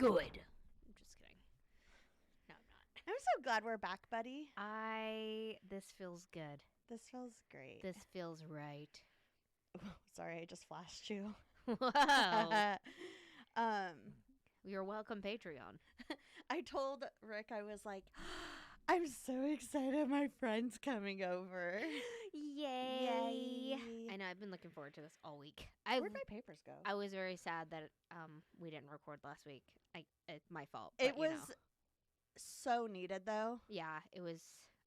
good. I'm just kidding. No, I'm not. I'm so glad we're back, buddy. This feels good. This feels great. This feels right. Sorry, I just flashed you. Whoa. You're welcome, Patreon. I told Rick, I was like, I'm so excited my friend's coming over. Yay. I know, I've been looking forward to this all week. Where'd my papers go? I was very sad that we didn't record last week. It's my fault. It but, was so needed, though. Yeah, it was.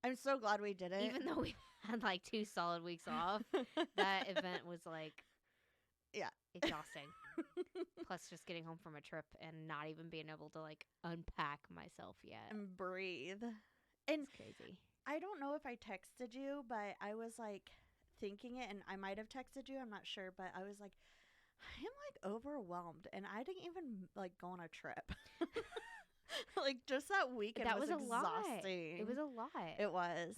I'm so glad we did it. Even though we had like 2 solid weeks off, that event was like, yeah, exhausting. Plus, just getting home from a trip and not even being able to like unpack myself yet and breathe. And it's crazy. I don't know if I texted you, but I was like thinking it, and I might have texted you. I'm not sure, but I was like, I am like overwhelmed, and I didn't even like go on a trip. Like just that weekend That was was a exhausting. lot. It was a lot. It was.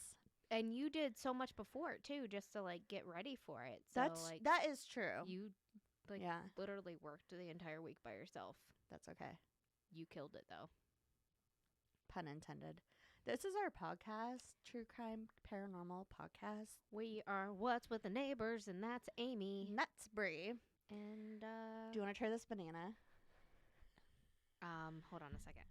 And you did so much before it too, just to like get ready for it. So that is true. You literally worked the entire week by yourself. That's okay. You killed it though. Pun intended. This is our podcast, True Crime Paranormal Podcast. We are What's with the Neighbors, and that's Amy. That's Bree. And do you want to try this banana? Hold on a second.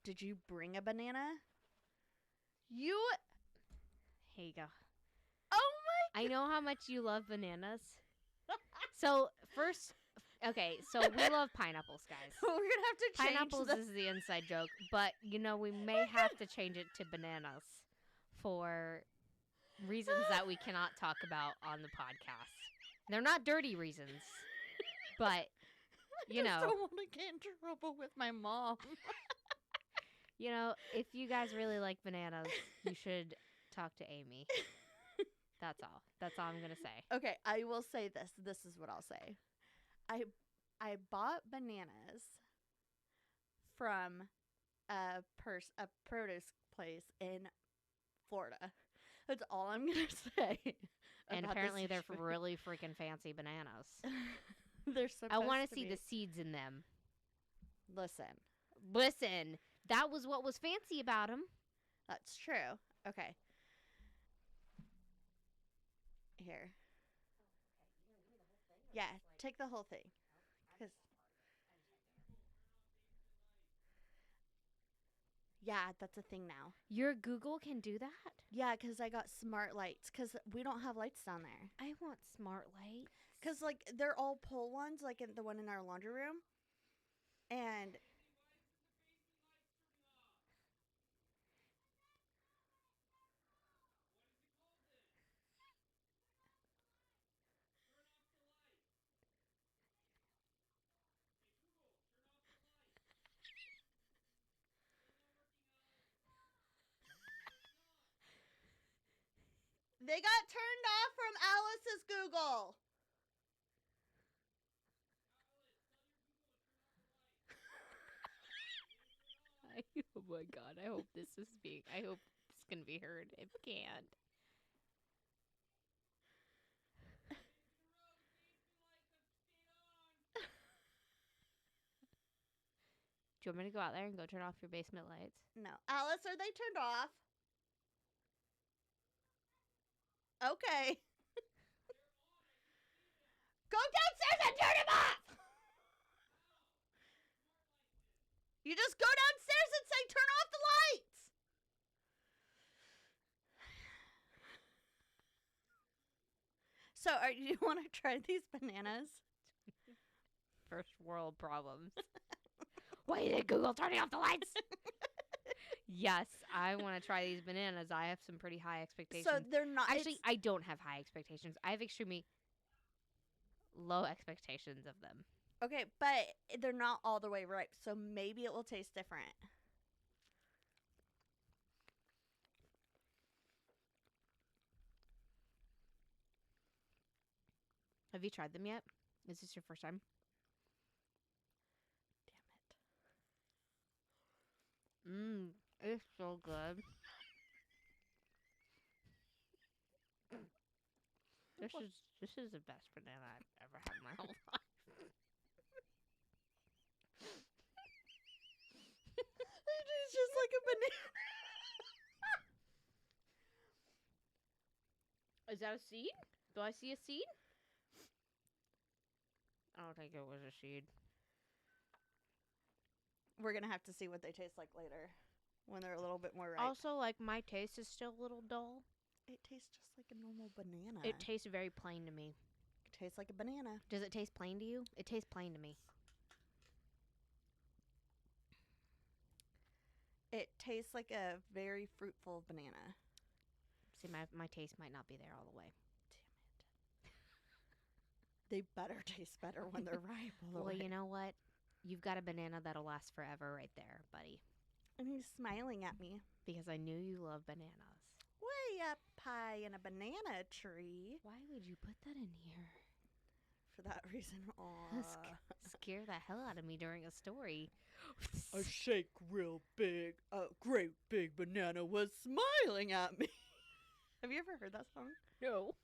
Did you bring a banana? Here you go. Oh my! I know how much you love bananas. So first, okay, so we love pineapples, guys. We're gonna have to change pineapples is the inside joke, but we may have to change it to bananas for reasons that we cannot talk about on the podcast. They're not dirty reasons, but I just don't want to get in trouble with my mom. If you guys really like bananas, you should talk to Amy. That's all. That's all I'm going to say. Okay, I will say this. This is what I'll say. I bought bananas from a produce place in Florida. That's all I'm going to say. And apparently they're really freaking fancy bananas. They're supposed I want to be. see the seeds in them. Listen. That was what was fancy about them. That's true. Okay. Here. Yeah, take the whole thing. Yeah, that's a thing now. Your Google can do that? Yeah, because I got smart lights. Because we don't have lights down there. I want smart lights. Because, they're all pole ones, like the one in our laundry room. And... They got turned off from Alice's Google. Oh my God. I hope this can be heard. It can't. Do you want me to go out there and go turn off your basement lights? No. Alice, are they turned off? Okay. Go downstairs and turn them off! You just go downstairs and say, turn off the lights! So, you want to try these bananas? First world problems. Why did Google turning off the lights? Yes, I want to try these bananas. I have some pretty high expectations. So they're not... Actually, I don't have high expectations. I have extremely low expectations of them. Okay, but they're not all the way ripe, so maybe it will taste different. Have you tried them yet? Is this your first time? Damn it. It's so good. This is the best banana I've ever had in my whole life. It's just like a banana. Is that a seed? Do I see a seed? I don't think it was a seed. We're gonna have to see what they taste like later, when they're a little bit more ripe. Also, like, my taste is still a little dull. It tastes just like a normal banana. It tastes very plain to me. It tastes like a banana. Does it taste plain to you? It tastes plain to me. It tastes like a very fruitful banana. See, my taste might not be there all the way. They better taste better when they're ripe. Well, you know what? You've got a banana that'll last forever right there, buddy. And he's smiling at me. Because I knew you love bananas. Way up high in a banana tree. Why would you put that in here? For that reason. Aww. Scare the hell out of me during a story. A shake real big, a great big banana was smiling at me. Have you ever heard that song? No.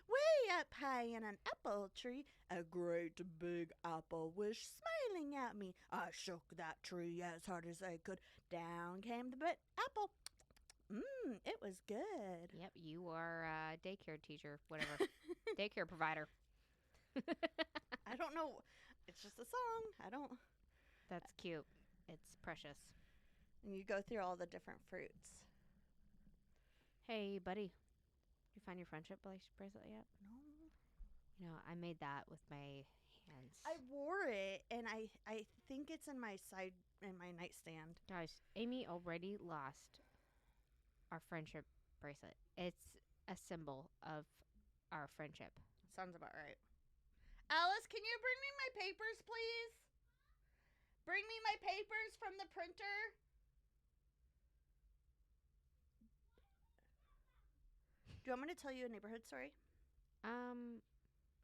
Way up high in an apple tree, a great big apple was smiling at me. I shook that tree as hard as I could. Down came the apple. It was good. Yep, you are a daycare teacher, whatever. Daycare provider. I don't know. It's just a song. I don't. That's cute. It's precious. And you go through all the different fruits. Hey, buddy. You find your friendship bracelet yet? No. You know, I made that with my hands. I wore it, and I think it's in my nightstand. Guys, Amy already lost our friendship bracelet. It's a symbol of our friendship. Sounds about right. Alice, can you bring me my papers, please? Bring me my papers from the printer. Do you want me to tell you a neighborhood story?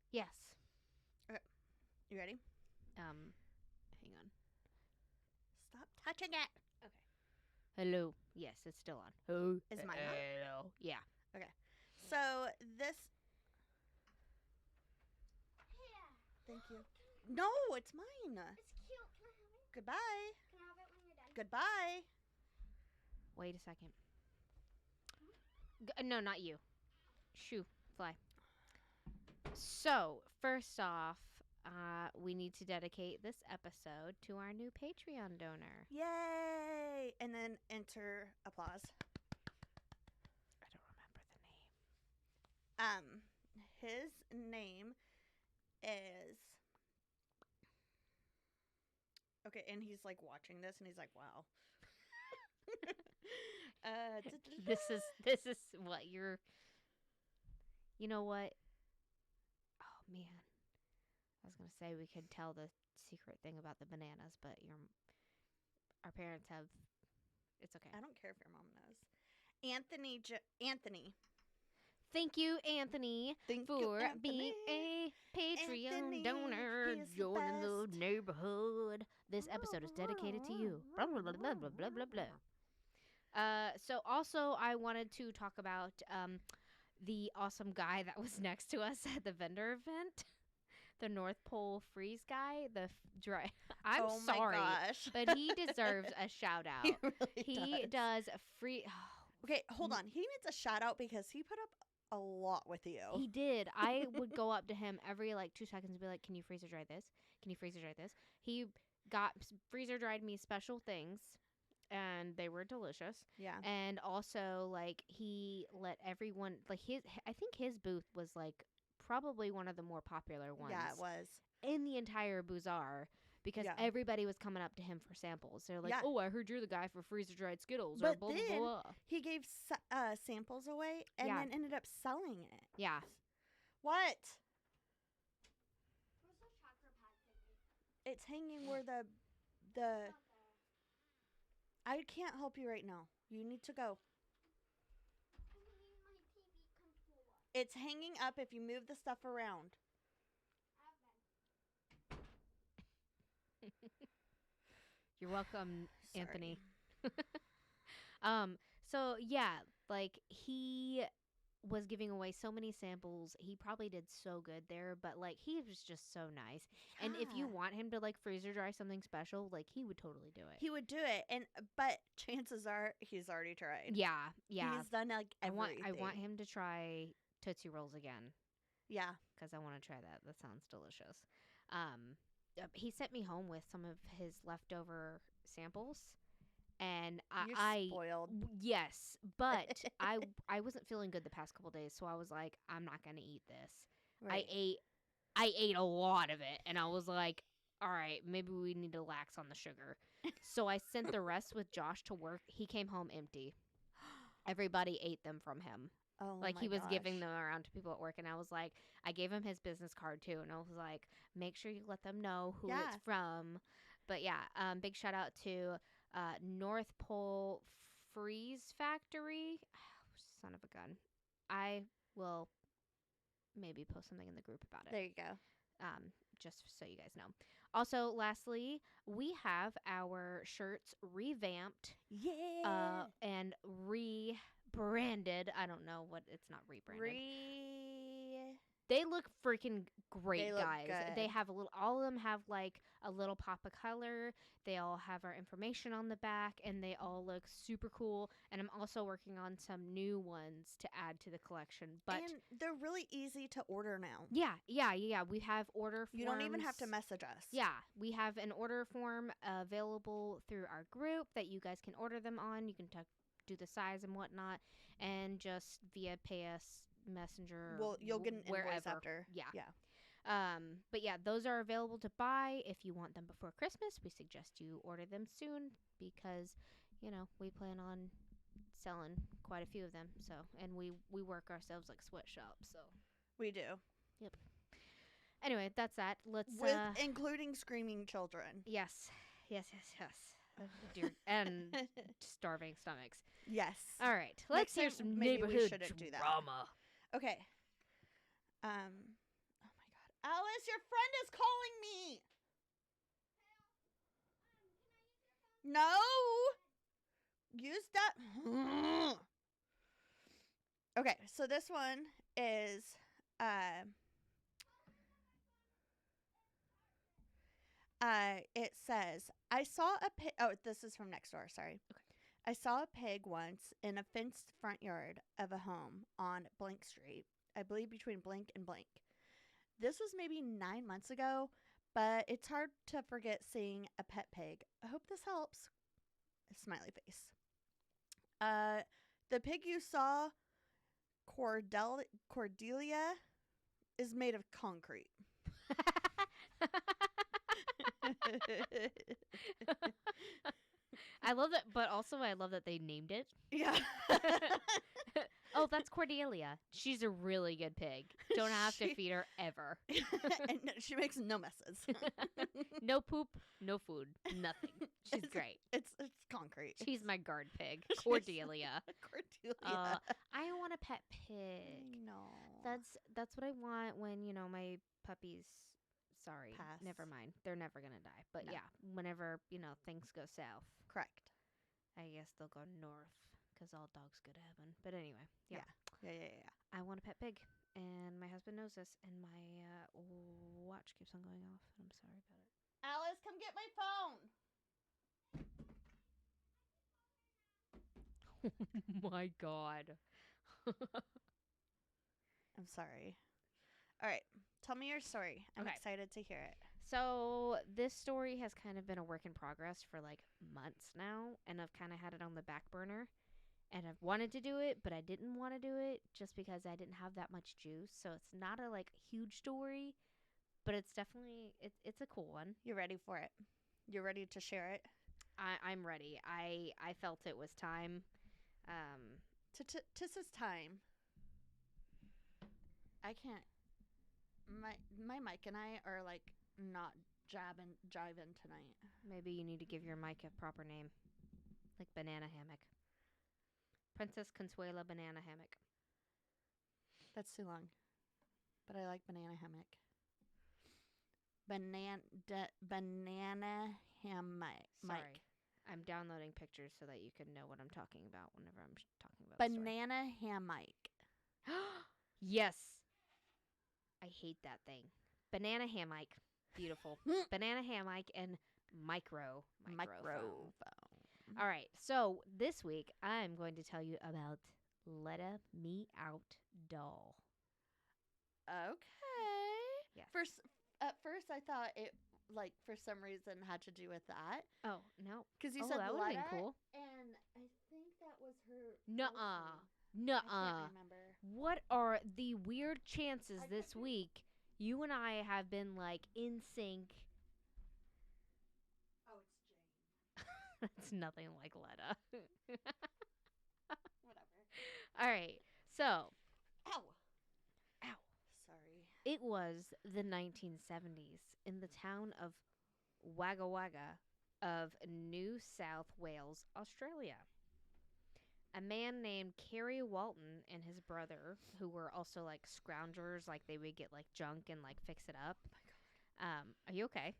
Yes. Okay. You ready? Hang on. Stop touching it. Okay. Hello. Yes, it's still on. Oh. Is mine on? Hello. Yeah. Okay. So this. Thank you. No, it's mine. It's cute. Can I have it? Goodbye. Can I have it when you're done? Goodbye. Wait a second. No, not you. Shoo. Fly. So, first off, we need to dedicate this episode to our new Patreon donor. Yay! And then enter applause. I don't remember the name. His name is. Okay, and he's like watching this, and he's like, "Wow." This is what you're. You know what? Oh man, I was gonna say we could tell the secret thing about the bananas, but our parents have. It's okay. I don't care if your mom knows. Anthony. Thank you, Anthony, Thank for you, Anthony. being a Patreon Anthony, donor. he is the Joining the best. neighborhood. This episode is dedicated to you. Blah blah blah blah blah blah blah blah. So also I wanted to talk about the awesome guy that was next to us at the vendor event. The North Pole freeze guy, I'm Oh sorry, my gosh. but he deserves a shout out. He really He does free. Okay, hold on. He needs a shout out because he put up a lot with you. He did. I would go up to him every 2 seconds and be like, "Can you freezer dry this? Can you freezer dry this?" He got freezer dried me special things, and they were delicious. Yeah. And also, he let everyone I think his booth was probably one of the more popular ones. Yeah, it was. In the entire bazaar. Because Yeah. everybody was coming up to him for samples. They're like, Yeah. "Oh, I heard you're the guy for freezer dried Skittles," or But blah blah then blah. he gave samples away and Yeah. then ended up selling it. Yeah. What? Where's the chakra pad thingy? It's hanging where the It's not there. I can't help you right now. You need to go. I need my TV controller. It's hanging up if you move the stuff around. You're welcome, Sorry. Anthony. So yeah, he was giving away so many samples. He probably did so good there, but like he was just so nice. And if you Yeah. want him to like freezer dry something special, like he would totally do it. He would do it, but chances are he's already tried. Yeah, yeah. He's done like I everything. want him to try Tootsie Rolls again Yeah. because I want to try that. That sounds delicious. He sent me home with some of his leftover samples, and You're I spoiled. yes, but I wasn't feeling good the past couple days, so I was like, I'm not gonna eat this. Right. I ate a lot of it, and I was like, all right, maybe we need to lax on the sugar. So I sent the rest with Josh to work. He came home empty. Everybody ate them from him. Oh Like my he was giving gosh. them around to people at work, and I was like, I gave him his business card too, and I was like, make sure you let them know who Yeah. it's from. But yeah, big shout out to North Pole Freeze Factory. Son of a gun. I will maybe post something in the group about it. There you go. Just so you guys know. Also, lastly, we have our shirts revamped Yeah. and rebranded. I don't know what it's not rebranded. They look freaking great, They look guys. They good. have all of them have like a little pop of color. They all have our information on the back, and they all look super cool. And I'm also working on some new ones to add to the collection. But And they're really easy to order now. yeah. We have order forms. You don't even have to message us. Yeah, we have an order form available through our group that you guys can order them on. You can do the size and whatnot, and just via pay us messenger. Well, you'll get an wherever. invoice after. Yeah. Yeah. But yeah, those are available to buy. If you want them before Christmas, we suggest you order them soon because, we plan on selling quite a few of them. So, and we work ourselves like sweatshops. So, We do. anyway, that's that. Let's With including screaming children. yes. Dear, and starving stomachs. Yes. All right, Next let's hear time, some maybe we neighborhood shouldn't do that. drama. Okay. Oh my god. Alice, your friend is calling me. No. Use that. Okay, so this one is it says, I saw a pig. Oh, this is from next door. Sorry. Okay. I saw a pig once in a fenced front yard of a home on Blank Street. I believe between blank and blank. This was maybe 9 months ago, but it's hard to forget seeing a pet pig. I hope this helps. Smiley face. The pig you saw, Cordelia, is made of concrete. I love that, but also I love that they named it. Yeah. Oh, that's Cordelia. She's a really good pig. Don't have to feed her ever. And she makes no messes. No poop, no food, nothing. She's It's- great. It's concrete. She's my guard pig, Cordelia. Cordelia. I want a pet pig. No. That's what I want when my puppies. Sorry, Pass. never mind. They're never gonna die. But No. yeah, whenever things go south, correct. I guess they'll go north because all dogs go to heaven. But anyway, yeah. Yeah. I want a pet pig, and my husband knows this, and my watch keeps on going off. I'm sorry about it. Alice, come get my phone. Oh my god. I'm sorry. All right. Tell me your story. I'm Okay. excited to hear it. So this story has kind of been a work in progress for like months now, and I've kind of had it on the back burner, and I've wanted to do it, but I didn't want to do it just because I didn't have that much juice. So it's not a like huge story, but it's definitely it's a cool one. You're ready for it. You're ready to share it. I'm ready. I felt it was time. Tis is time. I can't. My mic and I are like not jiving tonight. Maybe you need to give your mic a proper name, like Banana Hammock. Princess Consuela Banana Hammock. That's too long. But I like banana hammock. Banana hammock. Sorry, I'm downloading pictures so that you can know what I'm talking about whenever I'm talking about. the story. Banana hammock. Yes. I hate that thing. Banana hammock. Beautiful. Banana hammock and microphone. Microphone. All right. So this week I'm going to tell you about Let a Me Out doll. Okay. Yes. At first, I thought it like for some reason had to do with that Oh no. because you Oh, said that would've been Letta, cool. and I think that was her. Nuh-uh. house name. I Nuh-uh. can't remember. What are the weird chances I this couldn't- week you and I have been like in sync? Oh, it's Jane. That's nothing like Letta. Whatever. All right. So, Ow. ow. Sorry. It was the 1970s in the town of Wagga Wagga of New South Wales, Australia. A man named Kerry Walton and his brother, who were also like scroungers, like they would get like junk and like fix it up. Are you okay?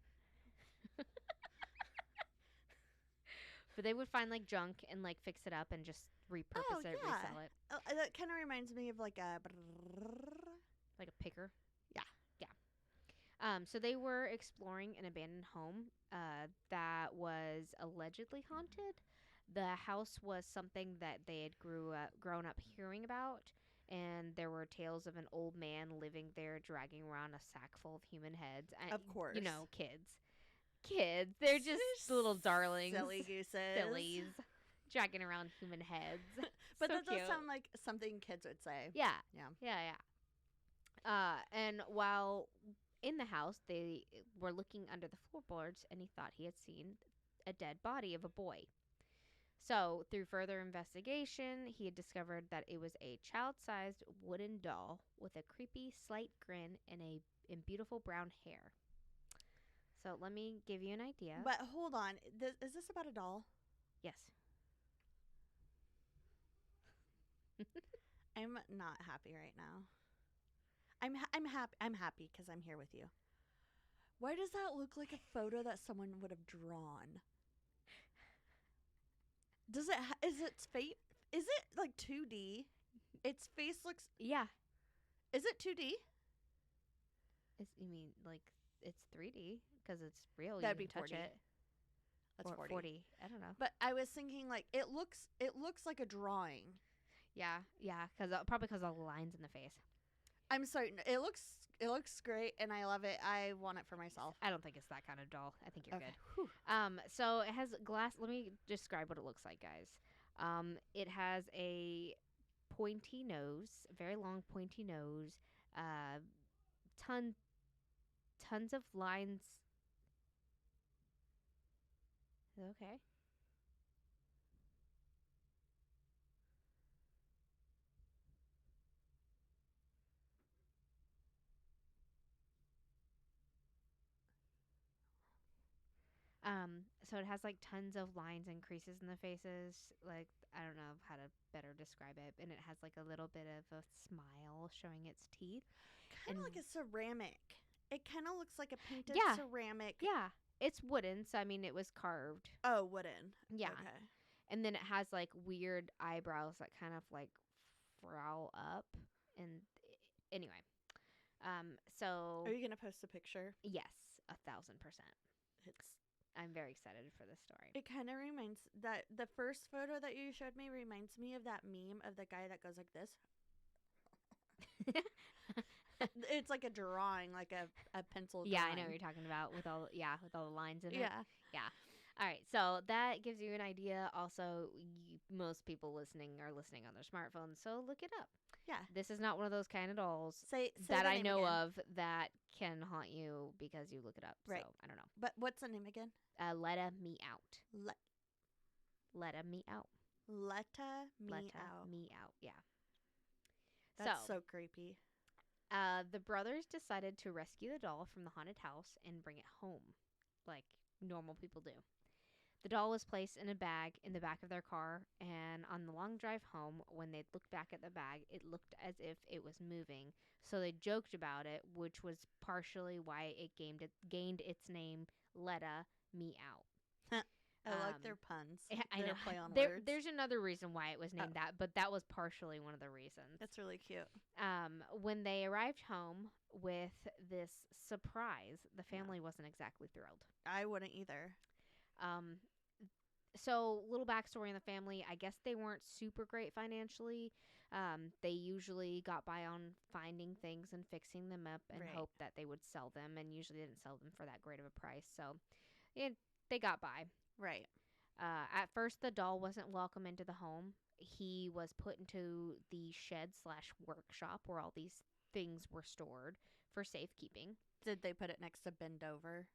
But they would find like junk and like fix it up and just repurpose it, yeah. resell it, That kind of reminds me of like a. like a picker. Yeah. Yeah. So they were exploring an abandoned home that was allegedly haunted. The house was something that they had grown up hearing about, and there were tales of an old man living there dragging around a sack full of human heads. Of course. You know, kids. They're just little darlings, Silly gooses. sillies, dragging around human heads. But So that does cute. sound like something kids would say. Yeah. Yeah. And while in the house, they were looking under the floorboards, and he thought he had seen a dead body of a boy. So, through further investigation, he had discovered that it was a child-sized wooden doll with a creepy, slight grin and beautiful brown hair. So, let me give you an idea. But hold on. Is this about a doll? Yes. I'm not happy right now. I'm happy. I'm happy because I'm here with you. Why does that look like a photo that someone would have drawn? Does it? Is its face? Is it like 2D? Its face looks. Yeah. Is it 2D? You mean like it's 3D because it's real? That'd You be can touch 4D. it. That's Or 40. I don't know. But I was thinking like it looks like a drawing. Yeah, because probably because of the lines in the face. I'm certain it looks great and I love it. I want it for myself. I don't think it's that kind of doll. I think you're Okay. good. So it has glass. Let me describe what it looks like, guys. It has a pointy nose, a very long pointy nose. Tons of lines. Is it okay? So it has like tons of lines and creases in the faces. Like, I don't know how to better describe it. And it has like a little bit of a smile showing its teeth. Kind of And- like a ceramic. It kind of looks like a painted Yeah. ceramic. Yeah, it's wooden. So I mean, it was carved. Oh, wooden. Yeah. Okay. And then it has like weird eyebrows that kind of like frown up. And anyway, so Are you gonna post a picture? yes, 1,000%. It's. I'm very excited for this story. It kind of reminds that the first photo that you showed me reminds me of that meme of the guy that goes like this. It's like a drawing, like a pencil. Yeah, drawing. I know what you're talking about with all the lines in it. Yeah. All right, so that gives you an idea. Also, most people listening are listening on their smartphones, so look it up. Yeah. This is not one of those kind of dolls Say that the I name know again. of that can haunt you because you look it up. Right. So I don't know. But what's the name again? Letta Me Out. Le- Letta Me Out. Letta Me Letta Out. Me Out. Yeah. That's so creepy. The brothers decided to rescue the doll from the haunted house and bring it home, like normal people do. The doll was placed in a bag in the back of their car, and on the long drive home, when they looked back at the bag, it looked as if it was moving. So they joked about it, which was partially why it gained its name, Letta Me Out. I like their puns. I know. Their play on words. There's another reason why it was named that, but that was partially one of the reasons. That's really cute. When they arrived home with this surprise, the family wasn't exactly thrilled. I wouldn't either. So, little backstory in the family. I guess they weren't super great financially. They usually got by on finding things and fixing them up and hoped that they would sell them, and usually didn't sell them for that great of a price. So, they got by. Right. At first, the doll wasn't welcome into the home. He was put into the shed/workshop where all these things were stored for safekeeping. Did they put it next to Bend Over?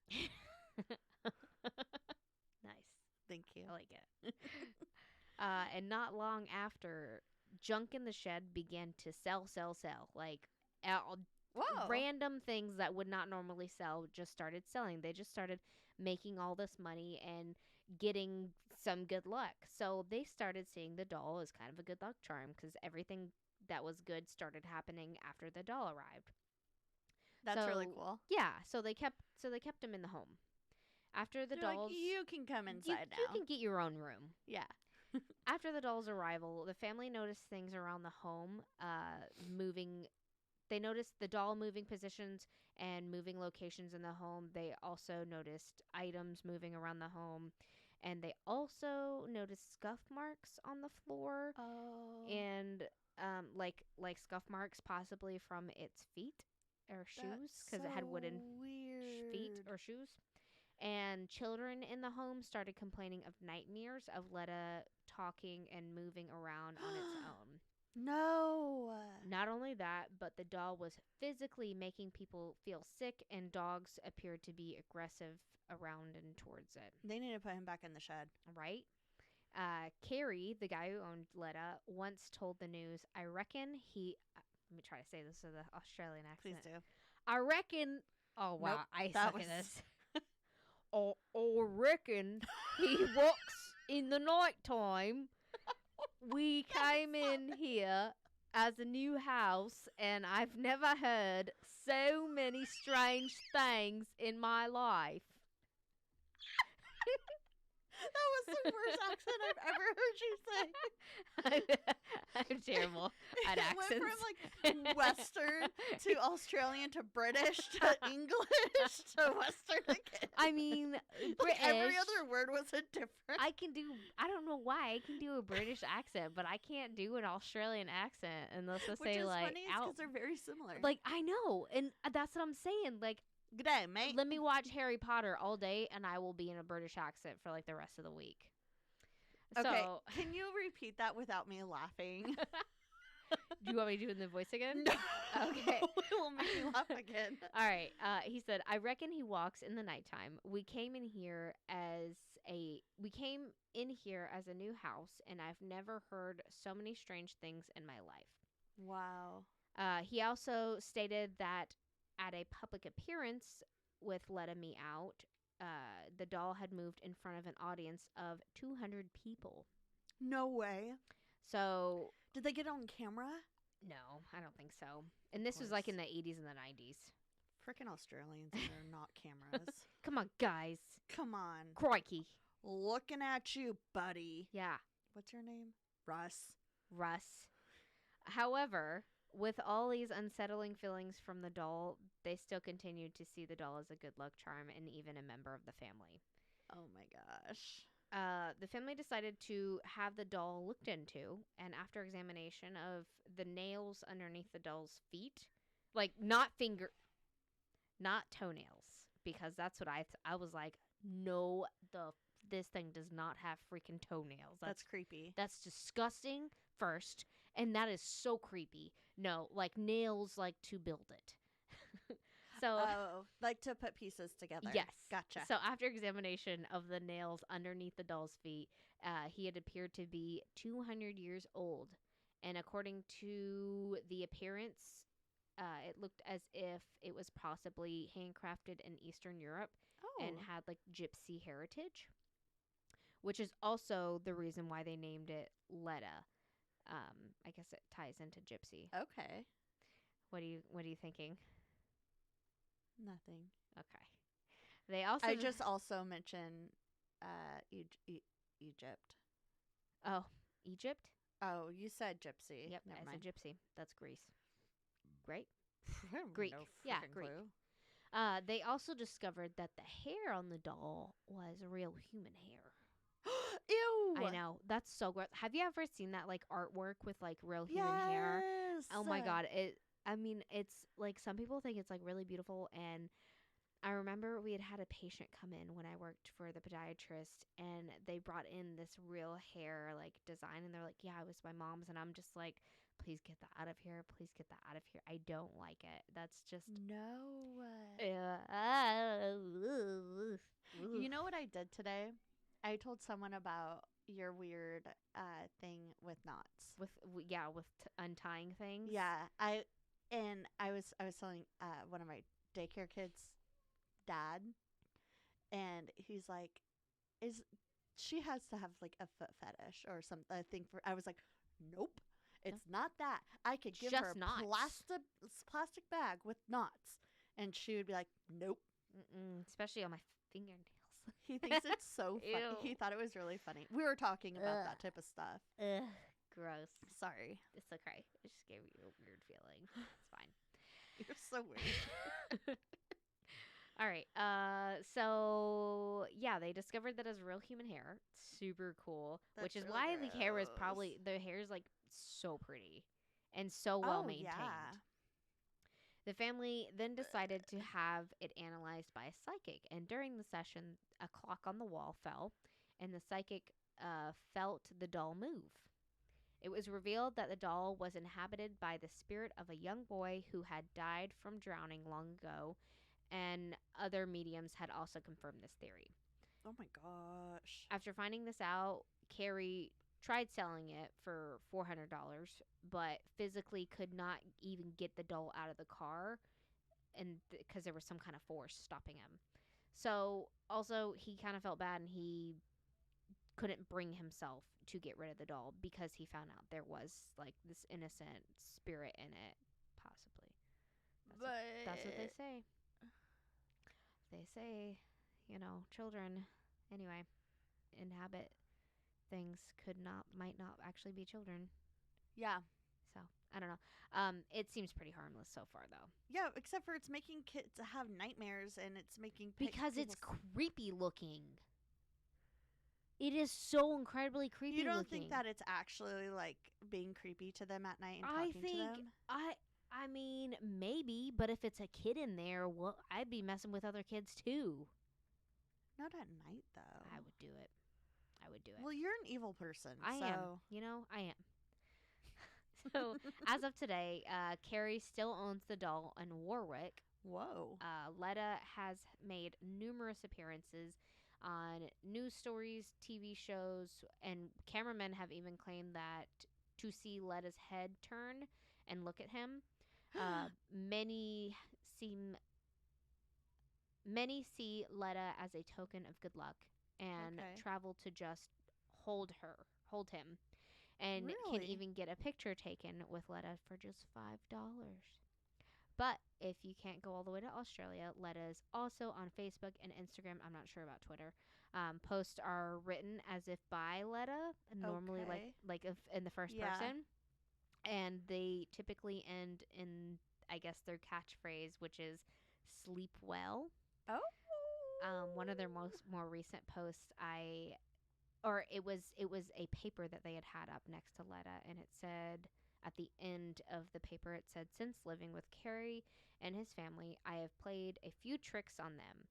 Nice. Thank you. I like it. And not long after, junk in the shed began to sell. Like, Whoa. random things that would not normally sell just started selling. They just started making all this money and getting some good luck. So they started seeing the doll as kind of a good luck charm because everything that was good started happening after the doll arrived. That's really cool. Yeah, so they kept him in the home. After the They're dolls, like, you can come inside now. You can get your own room. Yeah. After the doll's arrival, the family noticed things around the home moving. They noticed the doll moving positions and moving locations in the home. They also noticed items moving around the home. And they also noticed scuff marks on the floor. Oh. And like scuff marks possibly from its feet or shoes because it had wooden feet or shoes. And children in the home started complaining of nightmares of Letta talking and moving around on its own. No. Not only that, but the doll was physically making people feel sick, and dogs appeared to be aggressive around and towards it. They need to put him back in the shed. Right? Carrie, the guy who owned Letta, once told the news, I reckon he... let me try to say this with an Australian accent. Please do. I reckon... Oh, wow. Nope, I that suck was... at this. I reckon he walks in the night time. We came in here as a new house, and I've never heard so many strange things in my life. That was the worst accent I've ever heard you say. I'm terrible at accents. It went from like Western to Australian to British to English to Western again. I mean, British. Like every other word was a different. I don't know why I can do a British accent, but I can't do an Australian accent unless I say like funny because they're very similar. Like I know, and that's what I'm saying. Like, g'day, mate. Let me watch Harry Potter all day, and I will be in a British accent for like the rest of the week. Okay, so, can you repeat that without me laughing? Do you want me to do it in the voice again? No. Okay. It will make me laugh again. All right. He said, I reckon he walks in the nighttime. We came in here as a new house, and I've never heard so many strange things in my life. Wow. He also stated that at a public appearance with Let Me Out, the doll had moved in front of an audience of 200 people. No way. So... Did they get it on camera? No, I don't think so. And this was like in the 80s and the 90s. Freaking Australians and they're not cameras. Come on, guys. Come on. Crikey. Looking at you, buddy. Yeah. What's your name? Russ. However, with all these unsettling feelings from the doll, they still continued to see the doll as a good luck charm and even a member of the family. Oh my gosh. The family decided to have the doll looked into, and after examination of the nails underneath the doll's feet, like not toenails, because that's what I was like, no, this thing does not have freaking toenails. That's creepy. That's disgusting first, and that is so creepy. No, like nails, like to build it. So, like to put pieces together. Yes. Gotcha. So after examination of the nails underneath the doll's feet, he had appeared to be 200 years old. And according to the appearance, it looked as if it was possibly handcrafted in Eastern Europe and had like gypsy heritage, which is also the reason why they named it Letta. I guess it ties into gypsy. Okay. What are you thinking? Nothing. Okay. They also I just also mentioned Egypt. Oh, Egypt? Oh, you said gypsy. Yep, Never as mind. a gypsy. That's Greece. Great. I have Greek. no Yeah, freaking Greek. clue. They also discovered that the hair on the doll was real human hair. Ew. I know. That's so gross. Have you ever seen that like artwork with like real human Yes. hair? Oh my god. It's like some people think it's like really beautiful, and I remember we had a patient come in when I worked for the podiatrist, and they brought in this real hair like design, and they're like, "Yeah, it was my mom's," and I'm just like, "Please get that out of here! Please get that out of here! I don't like it. That's just." No. Ugh. You know what I did today? I told someone about your weird thing with knots. with untying things. Yeah, I was telling one of my daycare kids' dad, and he's like, "Is she has to have like a foot fetish or something?" I think for I was like, "Nope, it's not that. I could give her Just a knots. plastic bag with knots," and she would be like, "Nope." Especially on my fingernails. He thinks it's so funny. Ew. He thought it was really funny. We were talking about that type of stuff. Ugh, gross. Sorry, It's okay. It just gave you a weird feeling. It's fine. you're so weird. All right. So yeah, they discovered that as real human hair. Super cool. Which That's is really why the hair is gross. probably the hair is like so pretty and so well maintained. Yeah. The family then decided to have it analyzed by a psychic, and during the session, a clock on the wall fell, and the psychic felt the doll move. It was revealed that the doll was inhabited by the spirit of a young boy who had died from drowning long ago, and other mediums had also confirmed this theory. Oh my gosh. After finding this out, Carrie tried selling it for $400, but physically could not even get the doll out of the car, and because there was some kind of force stopping him. So also he kind of felt bad, and he couldn't bring himself to get rid of the doll because he found out there was like this innocent spirit in it, possibly. That's what they say. They say, children, anyway, inhabit things might not actually be children. Yeah. So I don't know. It seems pretty harmless so far, though. Yeah, except for it's making kids have nightmares, and it's making Because it's people creepy looking. It is so incredibly creepy. You don't looking. think that it's actually like being creepy to them at night and I talking think to them? I mean maybe, but if it's a kid in there, well, I'd be messing with other kids too. Not at night though. I would do it. Well, you're an evil person. I so. am. I am. So, as of today, Carrie still owns the doll in Warwick. Whoa. Letta has made numerous appearances on news stories, TV shows, and cameramen have even claimed that to see Letta's head turn and look at him. Many see Letta as a token of good luck and travel to just hold him, and can even get a picture taken with Letta for just $5. But if you can't go all the way to Australia, Letta's also on Facebook and Instagram. I'm not sure about Twitter. Posts are written as if by Letta, normally like if in the first person, and they typically end in, I guess, their catchphrase, which is "sleep well." Oh. One of their more recent posts, it was a paper that they had up next to Letta, and it said at the end of the paper, it said, "Since living with Carrie and his family, I have played a few tricks on them.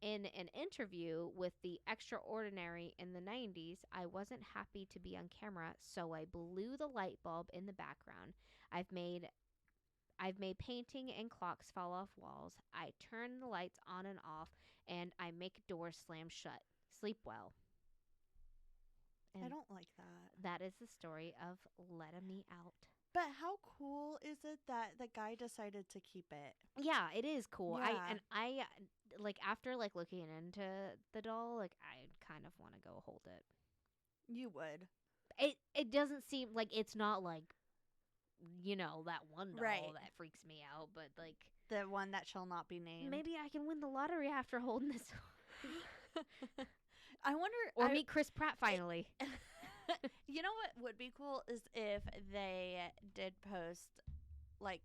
In an interview with The Extraordinary in the 90s, I wasn't happy to be on camera, so I blew the light bulb in the background. I've made painting and clocks fall off walls. I turn the lights on and off, and I make doors slam shut. Sleep well." And I don't like that. that is the story of Letta Me Out. But how cool is it that the guy decided to keep it? Yeah, it is cool. Yeah. I like after like looking into the doll, like I kind of want to go hold it. You would. It doesn't seem like it's not like that one doll Right. that freaks me out, but like The one that shall not be named. maybe I can win the lottery after holding this. I wonder. Or meet Chris Pratt finally. You know what would be cool is if they did post, like,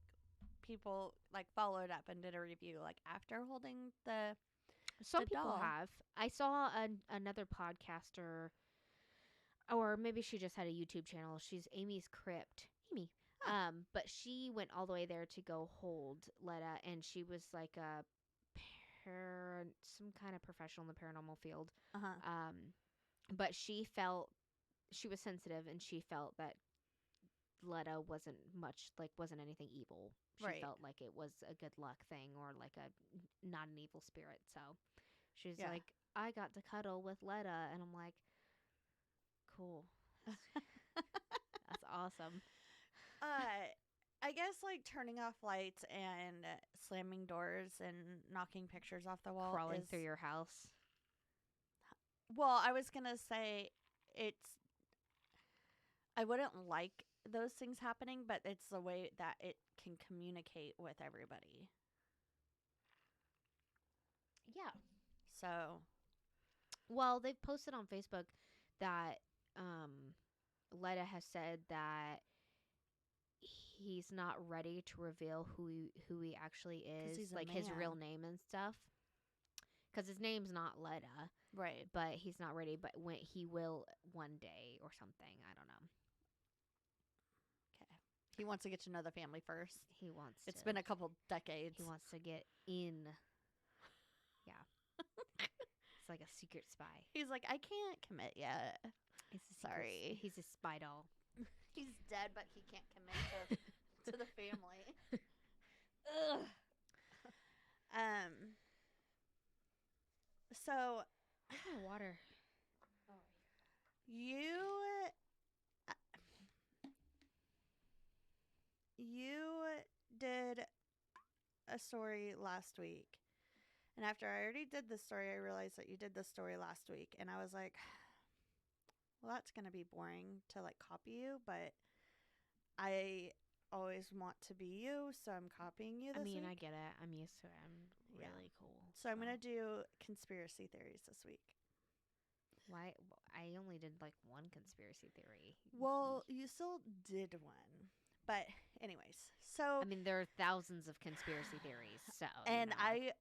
people like followed up and did a review like after holding the Some the people doll. have. I saw another podcaster, or maybe she just had a YouTube channel. She's Amy's Crypt. Amy. Huh. But she went all the way there to go hold Letta, and she was like a some kind of professional in the paranormal field. Uh-huh. But she was sensitive, and she felt that Letta wasn't anything evil. She Right. felt like it was a good luck thing, or like not an evil spirit. So she's Yeah. like, I got to cuddle with Letta, and I'm like, cool. That's awesome. I guess like turning off lights and slamming doors and knocking pictures off the wall Crawling is, through your house. well, I was gonna say I wouldn't like those things happening, but it's the way that it can communicate with everybody. Yeah. So, Well, they've posted on Facebook that Letta has said that he's not ready to reveal who he actually 'cause is, he's a like his real man. name and stuff. Because his name's not Letta, right. but he's not ready. But when he will one day or something, I don't know. Okay. He wants to get to know the family first. He wants. It's to, been a couple decades. He wants to get in. Yeah. It's like a secret spy. He's like, I can't commit yet. Sorry. He's a spy doll. He's dead, but he can't commit to the family. Ugh. So Where's my water? you did a story last week, and after I already did this story, I realized that you did this story last week, and I was like, well, that's gonna be boring to like copy you, but I always want to be you, so I'm copying you this week. I get it. I'm used to it. I'm really cool. So I'm gonna do conspiracy theories this week. Why? I only did like one conspiracy theory. Well, you still did one, but anyways. So I mean, there are thousands of conspiracy theories. So and I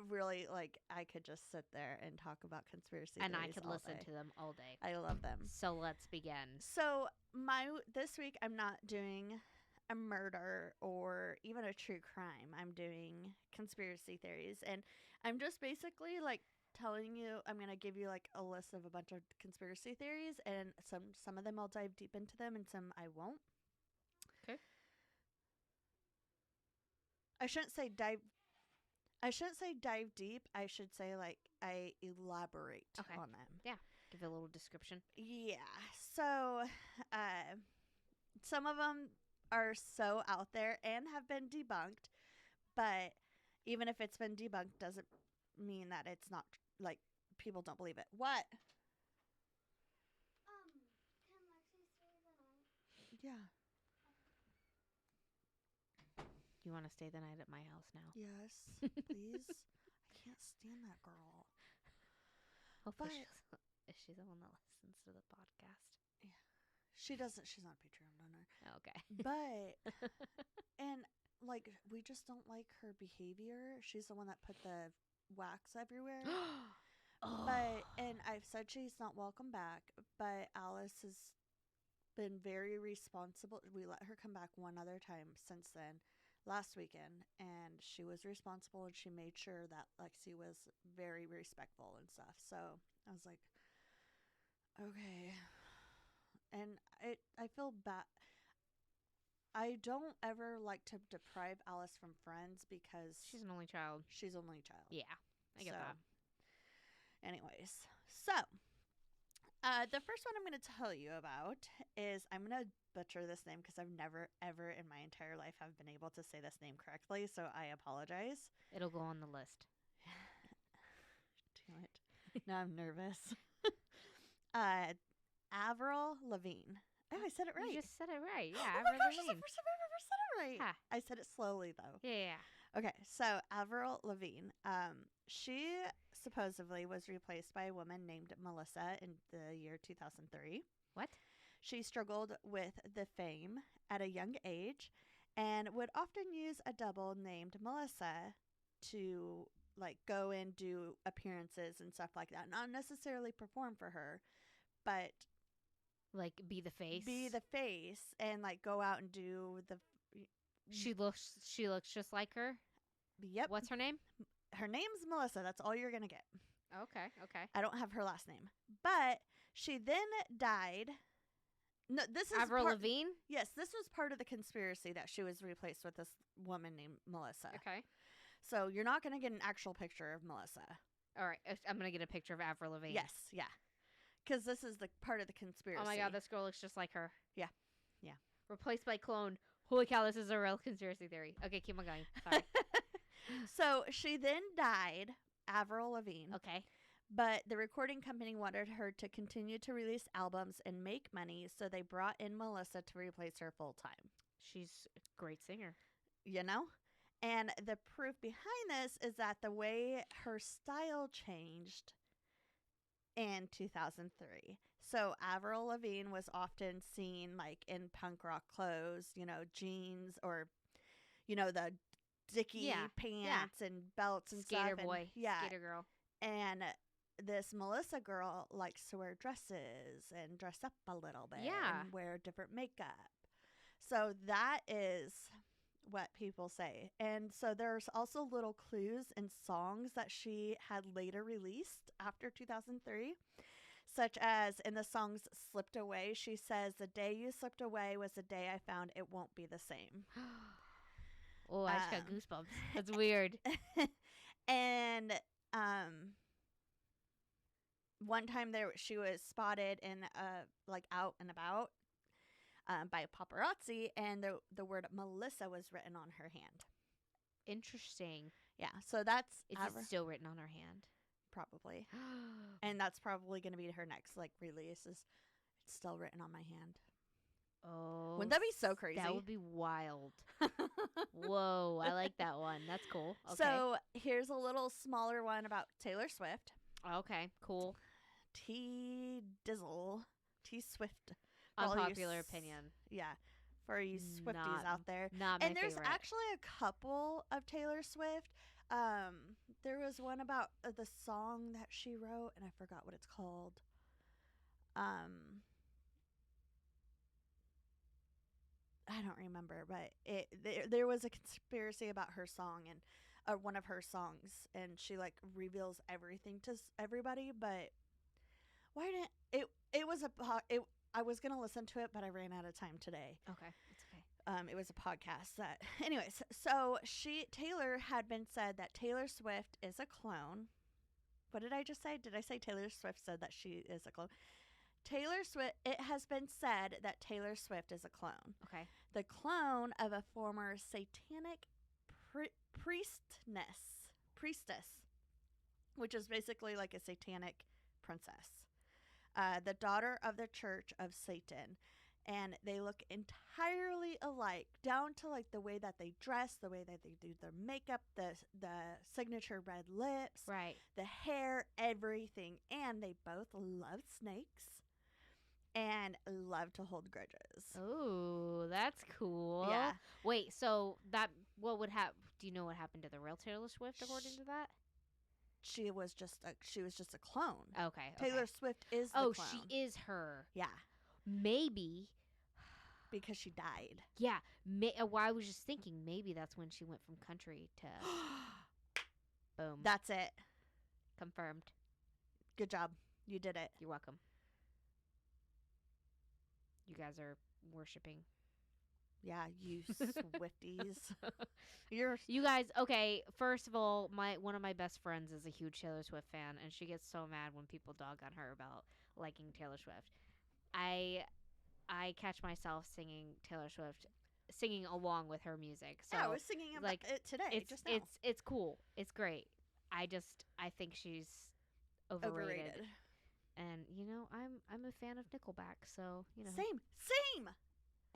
really I could just sit there and talk about conspiracy and theories I could all listen day. to them all day. I love them. So let's begin. So this week I'm not doing a murder or even a true crime. I'm doing conspiracy theories, and I'm just basically like telling you, I'm going to give you like a list of a bunch of conspiracy theories, and some of them I'll dive deep into them and some I won't. Okay. I shouldn't say dive deep. I should say like I elaborate on them. Yeah. Give it a little description. Yeah. So, some of them are so out there and have been debunked, but even if it's been debunked doesn't mean that it's not like people don't believe it. What? Can Lexi stay the night? Yeah. You want to stay the night at my house now? Yes, please. I can't stand that girl. Hopefully is she the one that listens to the podcast? Yeah. She doesn't. She's not a Patreon donor. Okay. But, and like, we just don't like her behavior. She's the one that put the wax everywhere. But, and I've said she's not welcome back, but Alice has been very responsible. We let her come back one other time since then, last weekend, and she was responsible, and she made sure that Lexi was very respectful and stuff. So I was like, okay. And I feel bad. I don't ever like to deprive Alice from friends because she's an only child. She's only child. Yeah, I get that. Anyways, so the first one I'm going to tell you about is, I'm going to butcher this name because I've never ever in my entire life have been able to say this name correctly, so I apologize. It'll go on the list. Damn it. Now I'm nervous. Avril Lavigne. Oh, I said it right. You just said it right. Yeah, Oh my Avril gosh, it's the Lavigne. first time I've ever said it right. Ha. I said it slowly though. Yeah. Okay, so Avril Lavigne, she supposedly was replaced by a woman named Melissa in the year 2003. What? She struggled with the fame at a young age and would often use a double named Melissa to like go and do appearances and stuff like that. Not necessarily perform for her, but Like be the face. be the face and like go out and do the She looks just like her. Yep. What's her name? Her name's Melissa. That's all you're going to get. Okay. I don't have her last name. But she then died. No, this is Avril Lavigne? Yes, this was part of the conspiracy that she was replaced with this woman named Melissa. Okay. So you're not going to get an actual picture of Melissa. All right. I'm going to get a picture of Avril Lavigne. Yes, yeah. Because this is the part of the conspiracy. Oh my God, this girl looks just like her. Yeah. Replaced by clone. Holy cow, this is a real conspiracy theory. Okay, keep on going. Sorry. So she then died, Avril Lavigne. Okay. But the recording company wanted her to continue to release albums and make money, so they brought in Melissa to replace her full time. She's a great singer. You know? And the proof behind this is that the way her style changed in 2003. So Avril Lavigne was often seen like in punk rock clothes, jeans or, the dicky pants and belts and Skater stuff. boy. Yeah. Skater girl. And this Melissa girl likes to wear dresses and dress up a little bit. Yeah. And wear different makeup. So that is what people say. And so there's also little clues in songs that she had later released after 2003. Such as in the songs Slipped Away, she says, "The day you slipped away was the day I found it won't be the same." Oh, I just got goosebumps. That's weird. And one time she was spotted in like out and about by paparazzi, and the word Melissa was written on her hand. Interesting. Yeah, so that's Is it still written on her hand? Probably. And that's probably going to be her next like release. It's still written on my hand. Oh. Wouldn't that be so crazy? That would be wild. Whoa, I like that one. That's cool. Okay. So here's a little smaller one about Taylor Swift. Okay, cool. T Swift. for all you Unpopular opinion. Yeah, for you Swifties Not- out there. Not my And there's favorite. actually a couple of Taylor Swift. There was one about the song that she wrote, and I forgot what it's called. I don't remember, but there was a conspiracy about her song and one of her songs, and she like reveals everything to everybody. But why didn't it? It was I was gonna listen to it, but I ran out of time today. Okay, it's okay. It was a podcast that, anyways. So Taylor had been said that Taylor Swift is a clone. What did I just say? Did I say Taylor Swift said that she is a clone? Taylor Swift. It has been said that Taylor Swift is a clone. Okay. The clone of a former satanic priestess, which is basically like a satanic princess, the daughter of the Church of Satan. And they look entirely alike, down to like the way that they dress, the way that they do their makeup, the signature red lips, Right. the hair, everything. And they both love snakes and love to hold grudges. Oh, that's cool. Yeah. Wait, so what would happen? Do you know what happened to the real Taylor Swift according to that? She was just a clone. Okay. Taylor Swift is the Oh, clone. she is her. Yeah, Maybe. because she died. Yeah. Well, I was just thinking maybe that's when she went from country to boom. That's it. Confirmed. Good job. You did it. You're welcome. You guys are worshiping. Yeah, you Swifties. You're You guys, okay, first of all, one of my best friends is a huge Taylor Swift fan, and she gets so mad when people dog on her about liking Taylor Swift. I catch myself singing Taylor Swift, singing along with her music. So yeah, I was singing about like, it today. Just now. it's cool. It's great. I think she's overrated. And I'm a fan of Nickelback, so Same.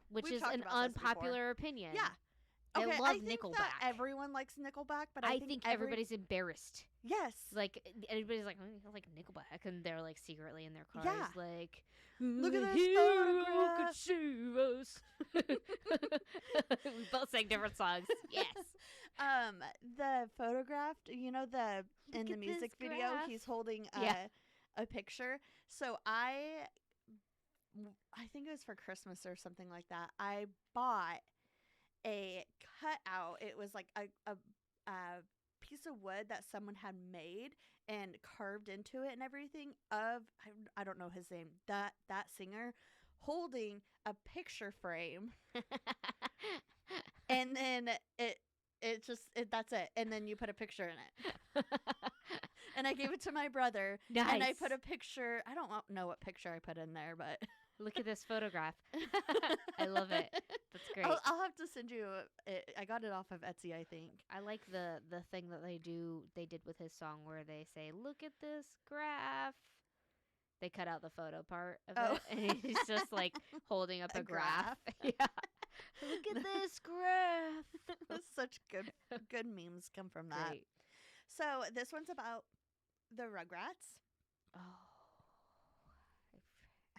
which We've is talked an about this before. unpopular opinion. Yeah. They Okay, love I think Nickelback. that everyone likes Nickelback, but I think everybody's embarrassed. Yes. Like everybody's like, oh, you like Nickelback, and they're like secretly in their cars, Yeah. like, Look at "The this hero photograph." could save us. We both sang different songs. Yes. The photographed, you know, in Look the at music this video, graph. he's holding Yeah. a picture. So I think it was for Christmas or something like that. I bought a cutout. It was like a piece of wood that someone had made and carved into it and everything of I don't know his name, that singer, holding a picture frame, and then that's it, and then you put a picture in it. And I gave it to my brother, Nice. and I put a picture. I don't know what picture I put in there, but Look at this photograph. I love it. That's great. I'll have to send you it. I got it off of Etsy, I think. I like the thing that they did with his song where they say, "Look at this graph." They cut out the photo part of Oh. it, and he's just like holding up A a graph. graph. Yeah. Look at this graph. Such good memes come from that. Great. So this one's about the Rugrats. Oh.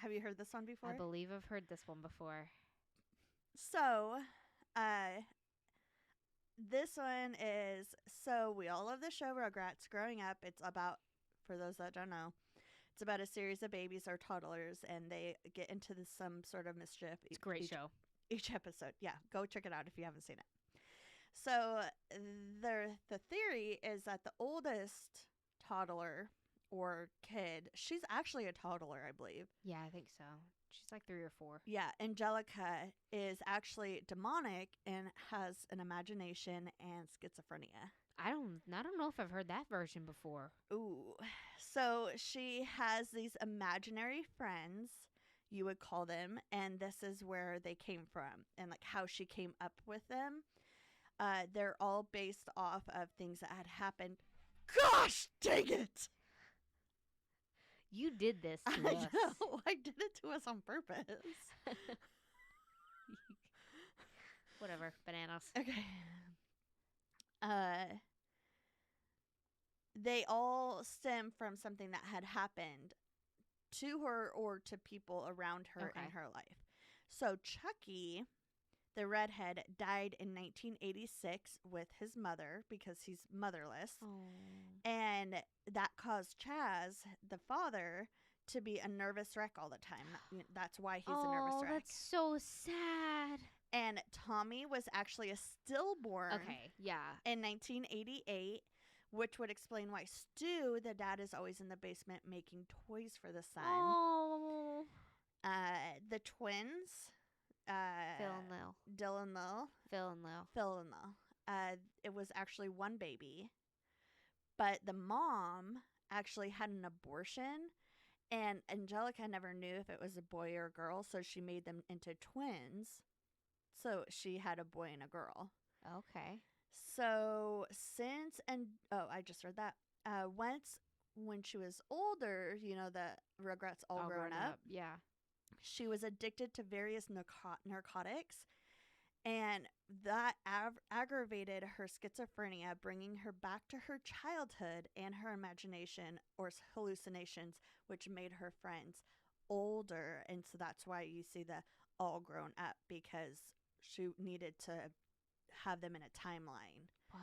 Have you heard this one before? I believe I've heard this one before. So, this one is, so we all love the show Rugrats. Growing up, it's about, for those that don't know, it's about a series of babies or toddlers, and they get into some sort of mischief. It's a great each, show. Each episode. Yeah, go check it out if you haven't seen it. So, the theory is that the oldest toddler or kid, she's actually a toddler, I believe. Yeah, I think so. She's like 3 or 4. Yeah, Angelica is actually demonic and has an imagination and schizophrenia. I don't know if I've heard that version before. Ooh. So she has these imaginary friends, you would call them, and this is where they came from and like how she came up with them. They're all based off of things that had happened. Gosh dang it! You did this to I us. know. I did it to us on purpose. Whatever. Bananas. Okay. They all stem from something that had happened to her or to people around her Okay. in her life. So Chucky, the redhead, died in 1986 with his mother because he's motherless. Oh. And that caused Chaz, the father, to be a nervous wreck all the time. That's why he's a nervous wreck. That's so sad. And Tommy was actually a stillborn Okay, yeah. in 1988, which would explain why Stu, the dad, is always in the basement making toys for the son. Oh. The twins, Phil and Lil. Dylan Lil, Phil and Lil. Phil and Lil. It was actually one baby, but the mom actually had an abortion, and Angelica never knew if it was a boy or a girl, so she made them into twins. So she had a boy and a girl. Okay. So I just read that. Once when she was older, you know, the Rugrats all grown up. Yeah. She was addicted to various narcotics, and that aggravated her schizophrenia, bringing her back to her childhood and her imagination or hallucinations, which made her friends older. And so that's why you see the all grown up, because she needed to have them in a timeline. What?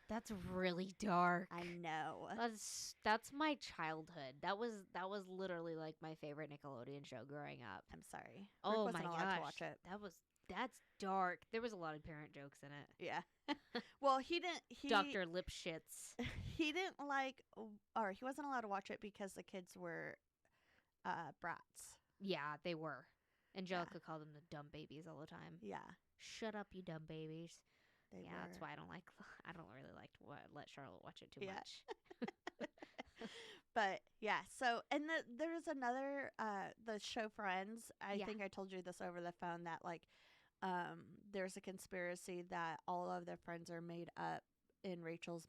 That's really dark. I know. That's my childhood. That was literally like my favorite Nickelodeon show growing up. I'm sorry. Oh Rick my wasn't allowed gosh. to watch it. That's dark. There was a lot of parent jokes in it. Yeah. Well, he Dr. Lipschitz. he didn't like, or he wasn't allowed to watch it because the kids were brats. Yeah, they were. Angelica called them the dumb babies all the time. Yeah. Shut up, you dumb babies. They Yeah, were. that's why I don't really like to let Charlotte watch it too Yeah. much. But yeah, so and there's another the show Friends. I Yeah. think I told you this over the phone that like there's a conspiracy that all of their friends are made up in Rachel's.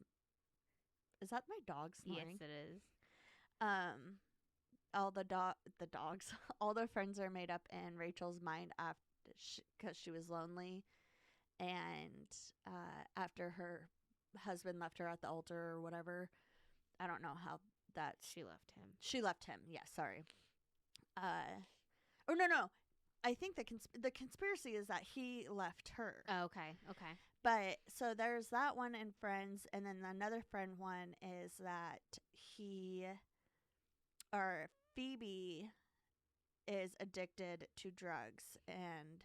Is that my dog snoring? Yes, it is. All the dogs, all their friends are made up in Rachel's mind after because she was lonely and after her husband left her at the altar or whatever, I don't know how that She left him. she left him. Yeah, sorry. Or no. I think the conspiracy is that he left her. Oh, okay. Okay. But so there's that one in Friends, and then another friend one is that Phoebe is addicted to drugs, and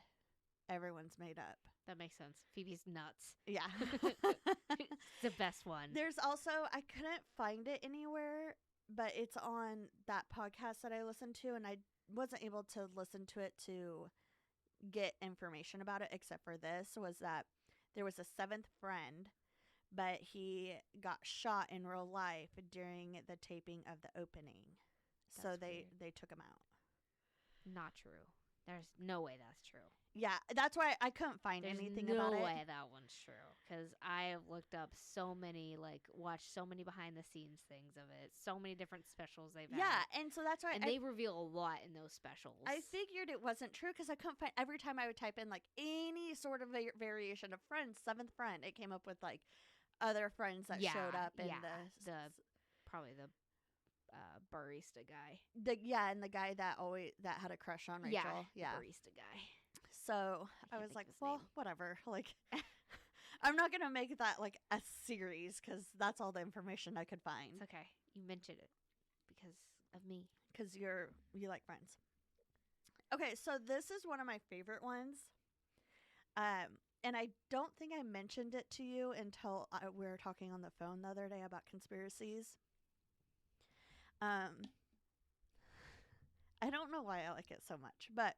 everyone's made up. That makes sense. Phoebe's nuts. Yeah. It's the best one. There's also, I couldn't find it anywhere, but it's on that podcast that I listened to, and I wasn't able to listen to it to get information about it, except for this, was that there was a seventh friend, but he got shot in real life during the taping of the opening. So That's they weird. took him out. Not true. There's no way that's true. Yeah, that's why I couldn't find There's anything no about way it. that one's true. Because I have looked up so many, watched so many behind the scenes things of it. So many different specials they've Yeah, had. and so that's why And they reveal a lot in those specials. I figured it wasn't true because I couldn't find. Every time I would type in like any sort of variation of Friends, seventh friend, it came up with like other friends that showed up in probably the barista guy. and the guy that had a crush on Rachel. Yeah. The barista guy. So I can't was think like, of his well, name. whatever. Like, I'm not gonna make that like a series because that's all the information I could find. It's okay. You mentioned it because of me. Because you like Friends. Okay, so this is one of my favorite ones. And I don't think I mentioned it to you until we were talking on the phone the other day about conspiracies. I don't know why I like it so much, but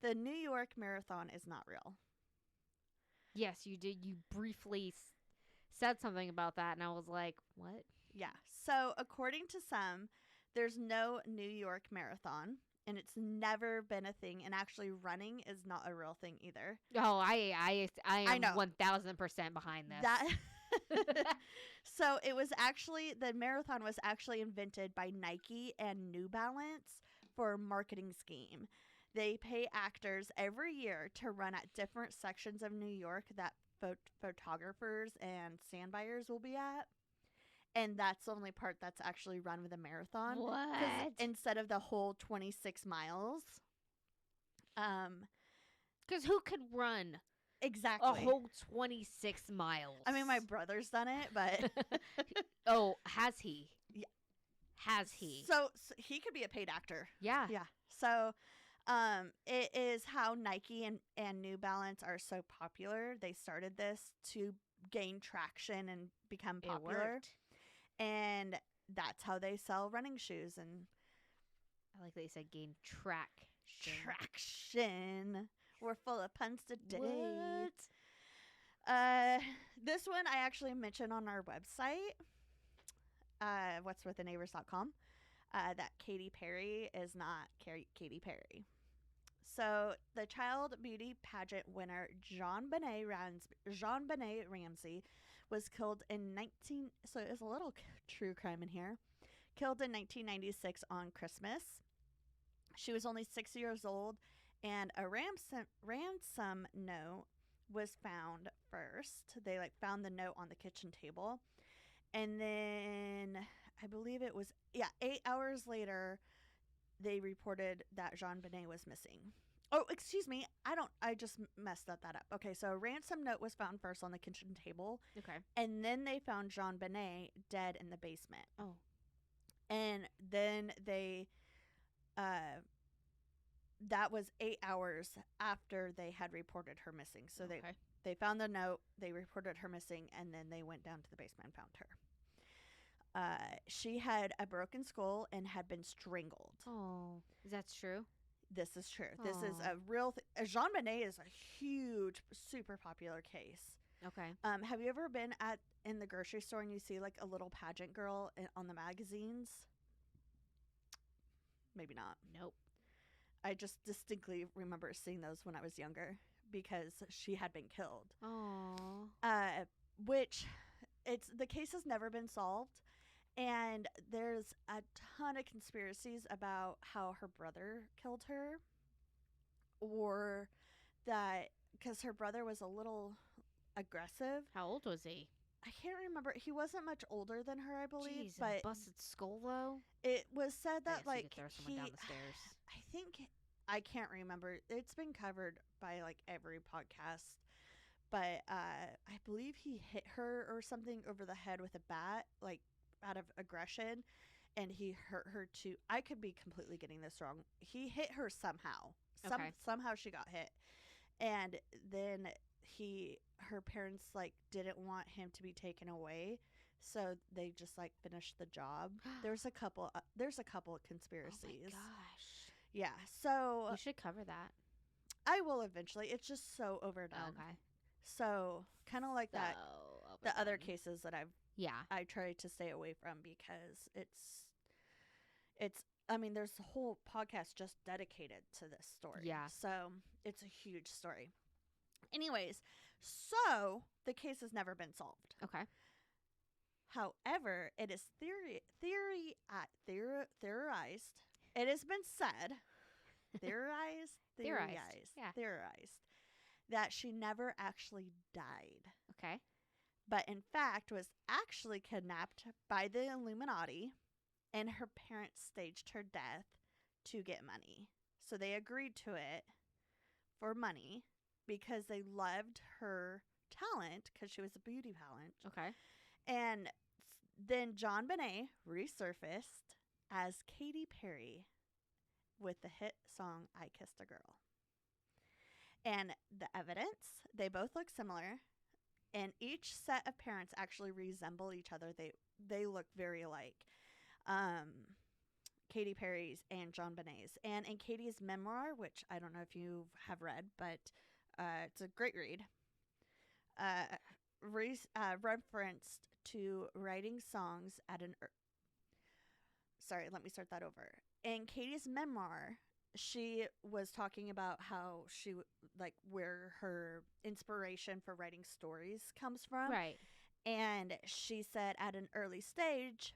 the New York Marathon is not real. Yes, you did. You briefly said something about that, and I was like, what? Yeah. So according to some, there's no New York Marathon, and it's never been a thing. And actually, running is not a real thing either. Oh, I am know. 1000% behind this. That. So it was actually, the marathon was actually invented by Nike and New Balance for a marketing scheme. They pay actors every year to run at different sections of New York that photographers and stand buyers will be at. And that's the only part that's actually run with a marathon. What? Instead of the whole 26 miles. Because who could run Exactly. a whole 26 miles? I mean, my brother's done it, but Oh, has he? Yeah. Has he? so he could be a paid actor. Yeah. Yeah. So it is how Nike and New Balance are so popular. They started this to gain traction and become It popular. worked. And that's how they sell running shoes and I like that you said gain traction. traction. We're full of puns today. What? This one I actually mentioned on our website, what'swiththeneighbors.com, that Katy Perry is not Katy Perry. So the child beauty pageant winner Jean-Benet Ramsey was killed in so there's a little true crime in here. Killed in 1996 on Christmas. She was only 6 years old, and a ransom note was found first. They found the note on the kitchen table, and then I believe it was 8 hours later they reported that Jean-Benet was missing. Oh, excuse me. I just messed that up. Okay, so a ransom note was found first on the kitchen table, Okay. and then they found Jean-Benet dead in the basement. Oh. And then they that was 8 hours after they had reported her missing. So Okay. they found the note, they reported her missing, and then they went down to the basement and found her. She had a broken skull and had been strangled. Oh. Is that true? This is true. This is Aw. a real Jean-Benet is a huge, super popular case. Okay. Have you ever been in the grocery store and you see a little pageant girl on the magazines? Maybe not. Nope. I just distinctly remember seeing those when I was younger because she had been killed. Oh. Which the case has never been solved, and there's a ton of conspiracies about how her brother killed her, or that because her brother was a little aggressive. How old was he? I can't remember. He wasn't much older than her, I believe. Jeez, but busted skull though. it was said I that guess like you could throw someone down the stairs. I think I can't remember. It's been covered by like every podcast, but I believe he hit her or something over the head with a bat, like out of aggression, and he hurt her too. I could be completely getting this wrong. He hit her somehow. Okay. Somehow she got hit, and then her parents like didn't want him to be taken away, so they just like finished the job. There's a couple of conspiracies. Oh my gosh. Yeah, so You should cover that. I will eventually. It's just so overdone. Okay. So kind of like that the other overdone. cases that Yeah. I try to stay away from, because it's I mean, there's a whole podcast just dedicated to this story. Yeah. So it's a huge story. Anyways, so the case has never been solved. Okay. However, it is theorized. It has been said, theorized, Yeah. theorized that she never actually died, Okay. but in fact was actually kidnapped by the Illuminati, and her parents staged her death to get money. So they agreed to it for money because they loved her talent, because she was a beauty talent. Okay. And then John Bonet resurfaced as Katy Perry with the hit song I Kissed a Girl. And the evidence, they both look similar, and each set of parents actually resemble each other. They look very alike. Katy Perry's and John Bonet's. And in Katie's memoir, which I don't know if you have read, but it's a great read, referenced to writing songs at an sorry, let me start that over. In Katie's memoir, she was talking about how she like where her inspiration for writing stories comes from. Right. And she said at an early stage,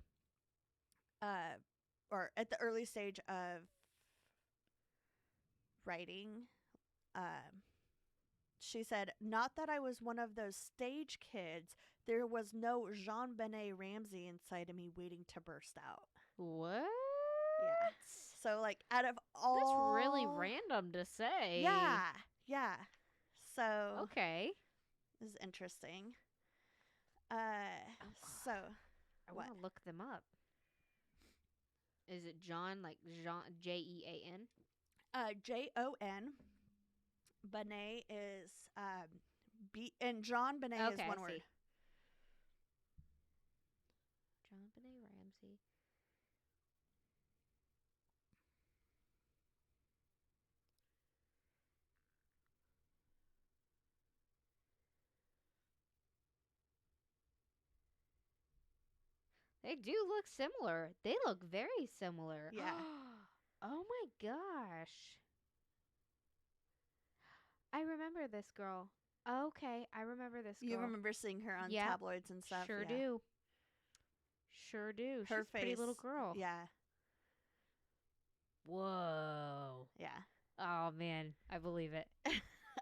or at the early stage of writing, she said, not that I was one of those stage kids. There was no Jean Benet Ramsey inside of me waiting to burst out. What? Yeah. So, like, out of all... That's really random to say. Yeah. Yeah. So... Okay. This is interesting. Oh, So... I what? want to look them up. Is it John, like Jean, Jean? Jon. Benet is and John Benet is Okay, one I word. see. John Benet Ramsey. They do look similar. They look very similar. Yeah. Oh my gosh. I remember this girl. Okay, I remember this girl. You remember seeing her on Yeah. tabloids and stuff? Sure Yeah. do. Sure do. Her She's a pretty little face, girl. Yeah. Whoa. Yeah. Oh man, I believe it.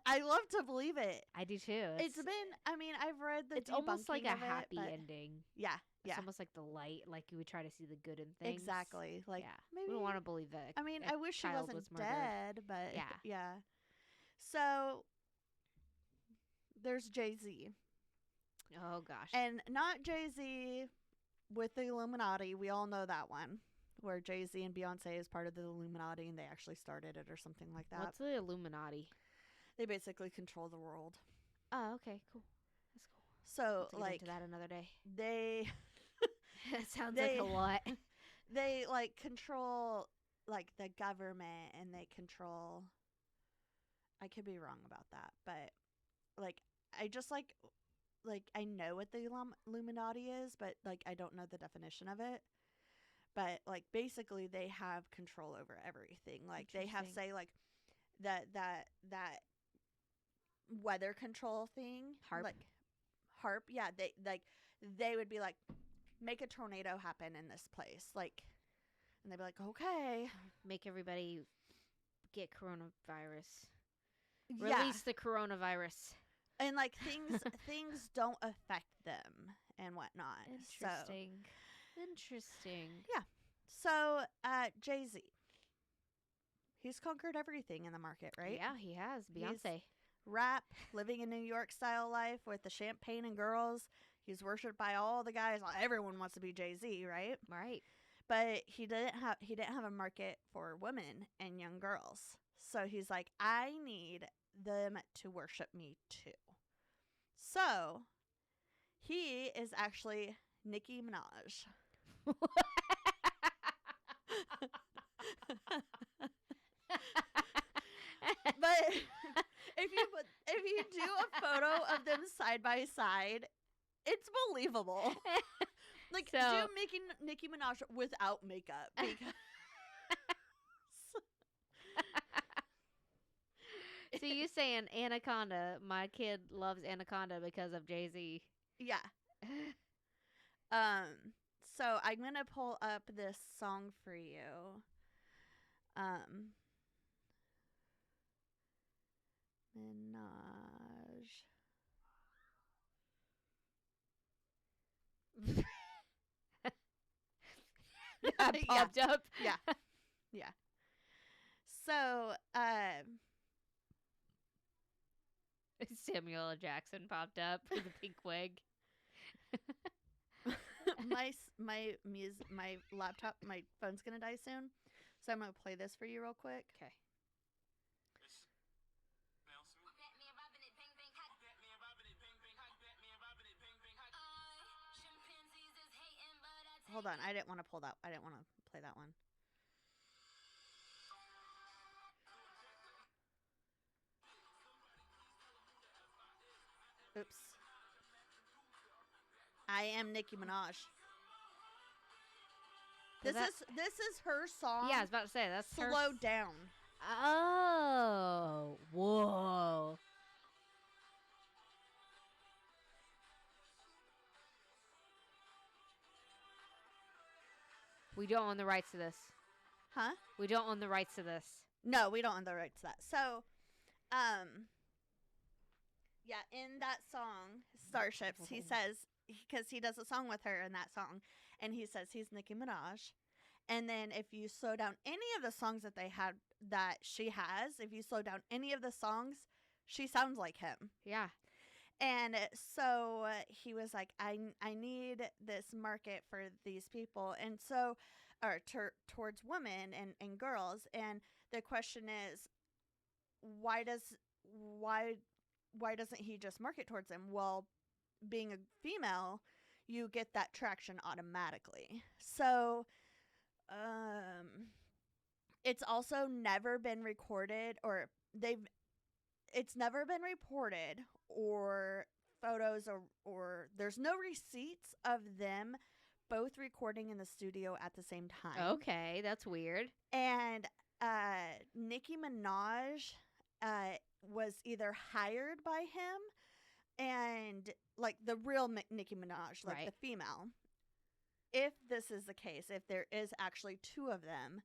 I love to believe it. I do too. It's been, I mean, I've read the it's almost like debunking a of it, happy but ending. Yeah. It's Yeah. almost like the light, like you would try to see the good in things. Exactly. Like, yeah. maybe. We don't want to believe that. I mean, a I wish she child wasn't was murdered. dead, but Yeah. yeah. So there's Jay-Z. Oh gosh. And not Jay-Z with the Illuminati. We all know that one, where Jay-Z and Beyonce is part of the Illuminati and they actually started it or something like that. What's the Illuminati? They basically control the world. Oh, okay, cool. That's cool. So, We'll like, get into that another day. they That sounds like They- a lot. they like control like the government, and they control, I could be wrong about that, but like I just like I know what the Illuminati is, but like I don't know the definition of it. But like basically they have control over everything. Like they have Interesting. say like that weather control thing. HARP? Like HARP, yeah, they would be like, make a tornado happen in this place. Like, and they'd be like, okay. Make everybody get coronavirus. Release the coronavirus. And like things don't affect them and whatnot. Interesting. So Jay-Z, he's conquered everything in the market, right? Yeah, he has. Beyonce. Rap, living a New York style life with the champagne and girls. He's worshipped by all the guys. Everyone wants to be Jay-Z, right? Right. But he didn't have a market for women and young girls. So he's like, I need them to worship me too. So he is actually Nicki Minaj. But if you do a photo of them side by side, it's believable. Like, So- do Nicki Minaj without makeup. Because So you saying Anaconda? My kid loves Anaconda because of Jay-Z. yeah. So I'm gonna pull up this song for you. Minaj. That popped up. Yeah. Yeah. So, Samuel L. Jackson popped up with a pink wig. my laptop, my phone's gonna die soon, so I'm gonna play this for you real quick. Okay. Hold on, I didn't want to play that one. Oops. I am Nicki Minaj. So This is her song. Yeah, I was about to say that's her. Slow down. Oh, whoa. We don't own the rights to this. Huh? We don't own the rights to this. No, we don't own the rights to that. So, yeah, in that song, Starships, he says, because he does a song with her in that song, and he says he's Nicki Minaj. And then if you slow down any of the songs that she has, if you slow down any of the songs, she sounds like him. Yeah. And so he was like, I need this market for these people. And so, or towards women and girls. And the question is, why doesn't he just market towards them? Well, being a female, you get that traction automatically. So, it's also never been recorded, or it's never been reported, or photos, or there's no receipts of them both recording in the studio at the same time. Okay, that's weird. And Nicki Minaj was either hired by him, and like the real Nicki Minaj, like Right. the female. If this is the case, if there is actually two of them,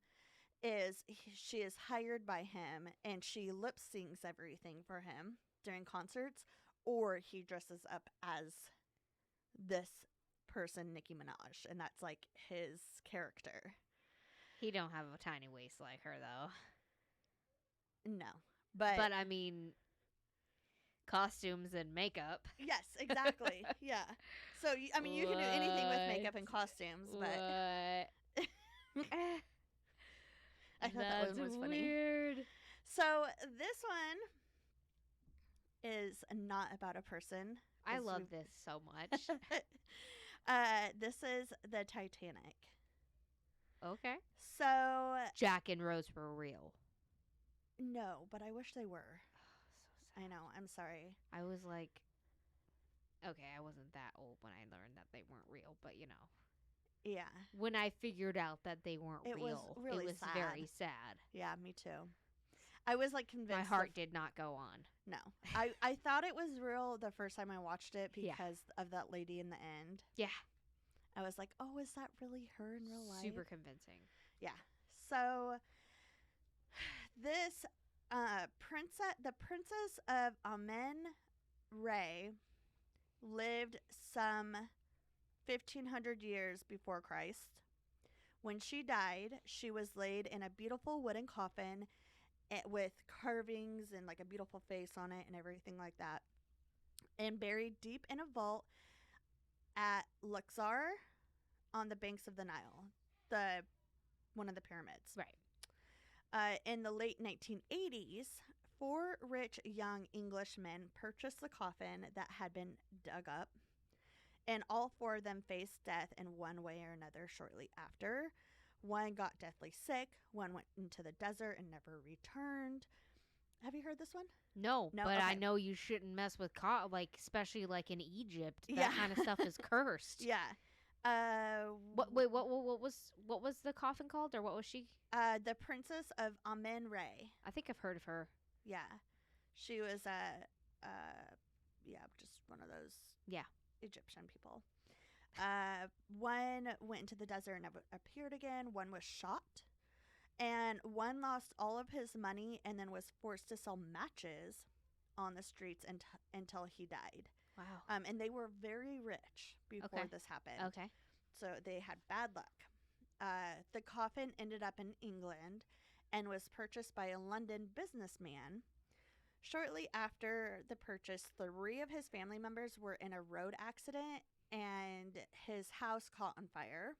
she is hired by him and she lip syncs everything for him during concerts, or he dresses up as this person, Nicki Minaj, and that's like his character. He don't have a tiny waist like her though. No, but I mean, costumes and makeup. yes, exactly. Yeah. So you can do anything with makeup and costumes, but What? I thought that one was funny. Weird. So this one is not about a person. I This love is- this so much. This is the Titanic. Okay. So Jack and Rose were real. no, but I wish they were. So I know. I'm sorry. I was like, okay, I wasn't that old when I learned that they weren't real, but you know, Yeah. when I figured out that they weren't It was real, really it was sad. very sad. Yeah, me too. I was like convinced. My heart did not go on. No. I thought it was real the first time I watched it Yeah. because of that lady in the end. Yeah. I was like, oh, is that really her in real life? Super convincing. Yeah. So this The princess of Amen Re lived some 1500 years before Christ. When she died, she was laid in a beautiful wooden coffin with carvings and like a beautiful face on it and everything like that, and buried deep in a vault at Luxor on the banks of the Nile, one of the pyramids. Right. In the late 1980s, 4 rich young Englishmen purchased the coffin that had been dug up, and all 4 of them faced death in one way or another shortly after. One got deathly sick, one went into the desert and never returned. Have you heard this one? No, No? but I Okay. know you shouldn't mess with like especially like in Egypt. That Yeah. kind of stuff is cursed. Yeah. What was the coffin called, or what was she? The Princess of Amen Re. I think I've heard of her. Yeah. She was just one of those Yeah. Egyptian people. One went into the desert and never appeared again. One was shot. And one lost all of his money and then was forced to sell matches on the streets until he died. Wow. And they were very rich before this happened. Okay. So they had bad luck. The coffin ended up in England and was purchased by a London businessman. Shortly after the purchase, 3 of his family members were in a road accident and his house caught on fire.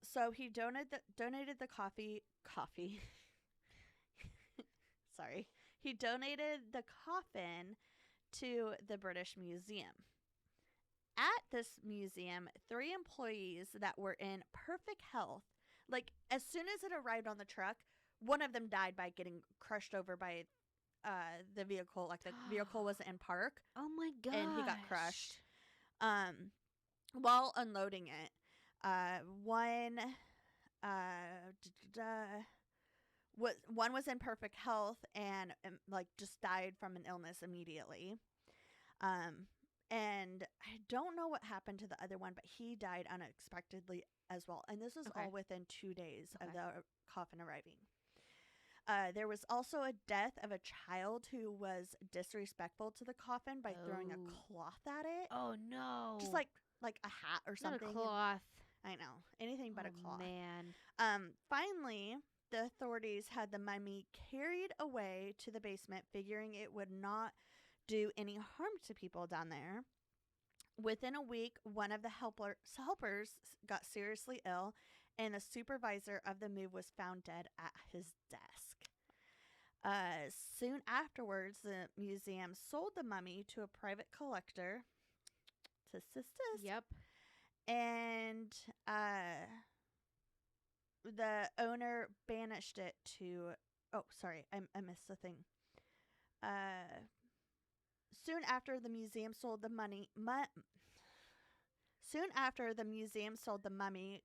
So he donated the coffee. Sorry. He donated the coffin to the British Museum. At this museum, 3 employees that were in perfect health, like as soon as it arrived on the truck, one of them died by getting crushed over by the vehicle. Like the vehicle was in park. Oh my god. And he got crushed. While unloading it, one was in perfect health and like just died from an illness immediately. And I don't know what happened to the other one, but he died unexpectedly as well. And this was all within 2 days of the coffin arriving. There was also a death of a child who was disrespectful to the coffin by throwing a cloth at it. Oh no. Just like a hat or something. Not a cloth. I know. Anything but a cloth. Man. Finally, the authorities had the mummy carried away to the basement, figuring it would not do any harm to people down there. Within a week, one of the helpers got seriously ill, and the supervisor of the move was found dead at his desk. Soon afterwards, the museum sold the mummy to a private collector. Yep. And the owner banished it to... Oh, sorry. I missed the thing. Soon after the museum sold the mummy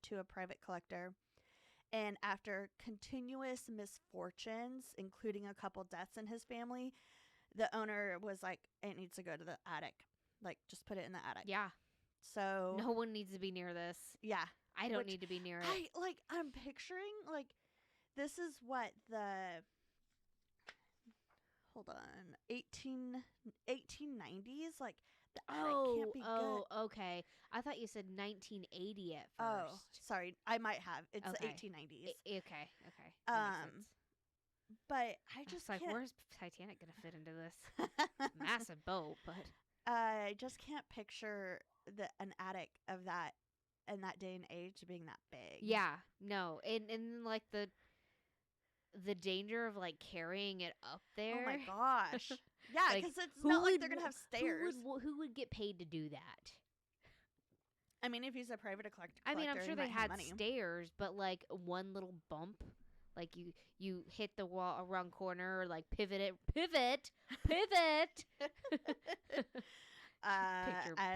to a private collector, and after continuous misfortunes, including a couple deaths in his family, the owner was like, it needs to go to the attic. Like, just put it in the attic. Yeah. So no one needs to be near this. Yeah. I don't need to be near it. I'm picturing, like, this is what hold on, 1890s, like, the attic can't be good. Okay. I thought you said 1980 at first. Oh, sorry. I might have. It's the Okay. 1890s. Okay. That makes sense. But I Just just like, can't. where's Titanic gonna fit into this massive boat? But I just can't picture an attic of that in that day and age being that big. yeah, no, and like the danger of like carrying it up there. Oh my gosh. Yeah, Like, because it's who not like would they're gonna wa- have stairs. Who would get paid to do that? I mean, if he's a private collector, I mean, I'm sure he they might have had money. stairs, but like one little bump, like you hit the wall wrong corner, or like pivot. Picture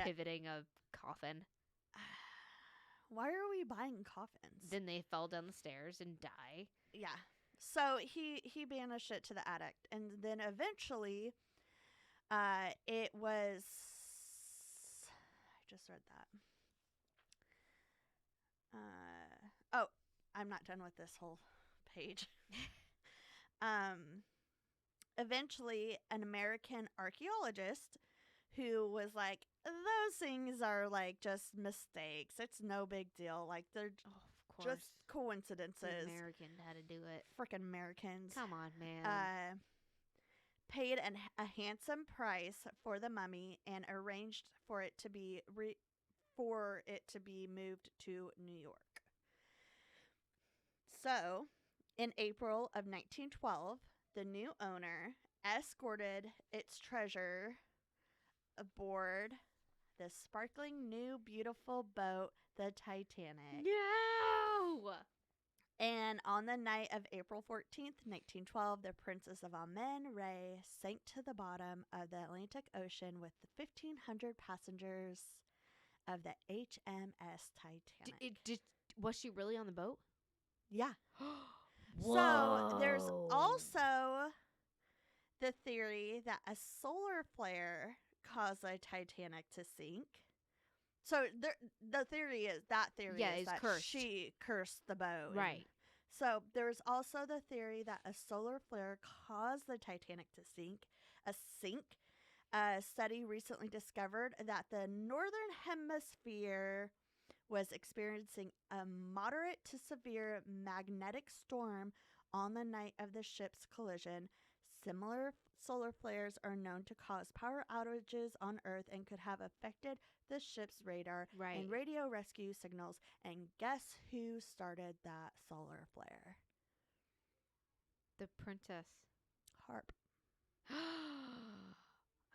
pivoting a coffin. Why are we buying coffins? Then they fall down the stairs and die. Yeah. So he banished it to the attic, and then eventually, it was. I just read that. Oh, I'm not done with this whole page. eventually, an American archaeologist who was like, those things are like just mistakes. It's no big deal. Like, they're Oh, of course. just coincidences. American had to do it. Freaking Americans. Come on, man. Paid a handsome price for the mummy and arranged for it to be moved to New York. So, in April of 1912, the new owner escorted its treasure aboard the sparkling new beautiful boat, the Titanic. No! And on the night of April 14th, 1912, the Princess of Amen Ray sank to the bottom of the Atlantic Ocean with the 1,500 passengers of the HMS Titanic. Was she really on the boat? Yeah. Whoa. So there's also the theory that a solar flare caused the Titanic to sink. So the theory is that that cursed. she cursed the boat. Right. So there's also the theory that a solar flare caused the Titanic to sink. A study recently discovered that the northern hemisphere was experiencing a moderate to severe magnetic storm on the night of the ship's collision. Similar solar flares are known to cause power outages on Earth and could have affected the ship's radar and radio rescue signals. And guess who started that solar flare? The princess. HARP.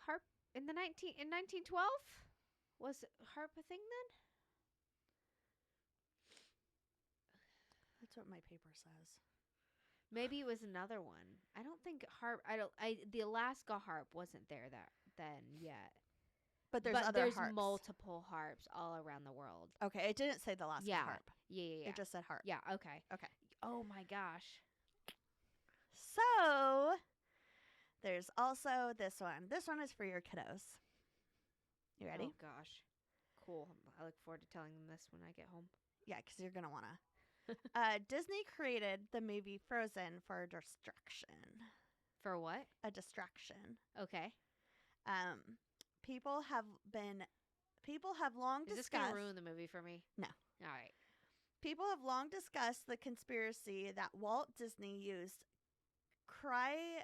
HARP in 1912? Was HARP a thing then? That's what my paper says. Maybe it was another one. I don't think HARP. The Alaska HARP wasn't there then yet. But there's harps. Multiple harps all around the world. Okay, it didn't say the Alaska harp. Yeah. It just said harp. Yeah. Okay. Okay. Oh my gosh. So there's also this one. This one is for your kiddos. You ready? Oh gosh. Cool. I look forward to telling them this when I get home. Yeah, because you're gonna wanna. Disney created the movie Frozen for a distraction. For what? A distraction. Okay. People have long Is this discussed. gonna ruin the movie for me? No. All right. People have long discussed the conspiracy that Walt Disney used cryogenetics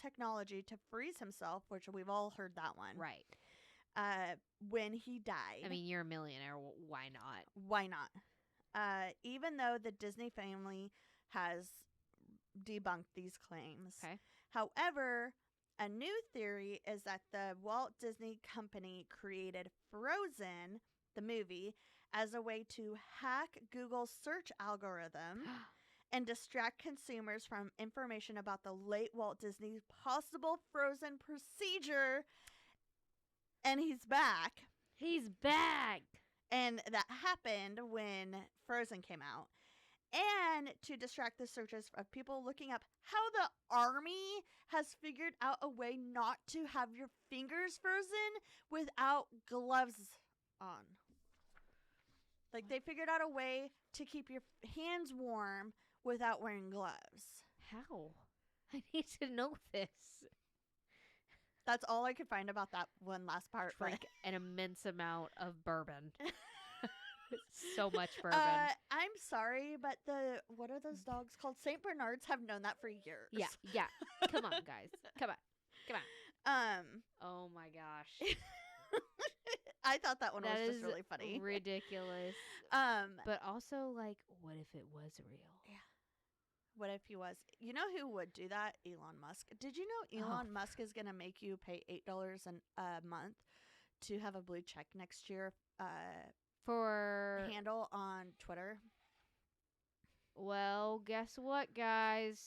technology to freeze himself, which we've all heard that one. Right. When he died. I mean, you're a millionaire. Why not? Why not? Even though the Disney family has debunked these claims. Okay. However, a new theory is that the Walt Disney Company created Frozen, the movie, as a way to hack Google's search algorithm and distract consumers from information about the late Walt Disney's possible Frozen procedure. And he's back. He's back. And that happened when Frozen came out. And to distract the searches of people looking up how the army has figured out a way not to have your fingers frozen without gloves on. Like, they figured out a way to keep your hands warm without wearing gloves. How? I need to know this. That's all I could find about that one last part. Drink an immense amount of bourbon. So much bourbon. I'm sorry, but what are those dogs called? St. Bernards have known that for years. Yeah. Come on, guys. Come on. Oh my gosh. I thought that one That was is just really funny. ridiculous. But also, like, what if it was real? Yeah. What if he was? You know who would do that? Elon Musk. Did you know Elon Musk is going to make you pay $8 a month to have a blue check next year? For handle on Twitter. Well, guess what, guys?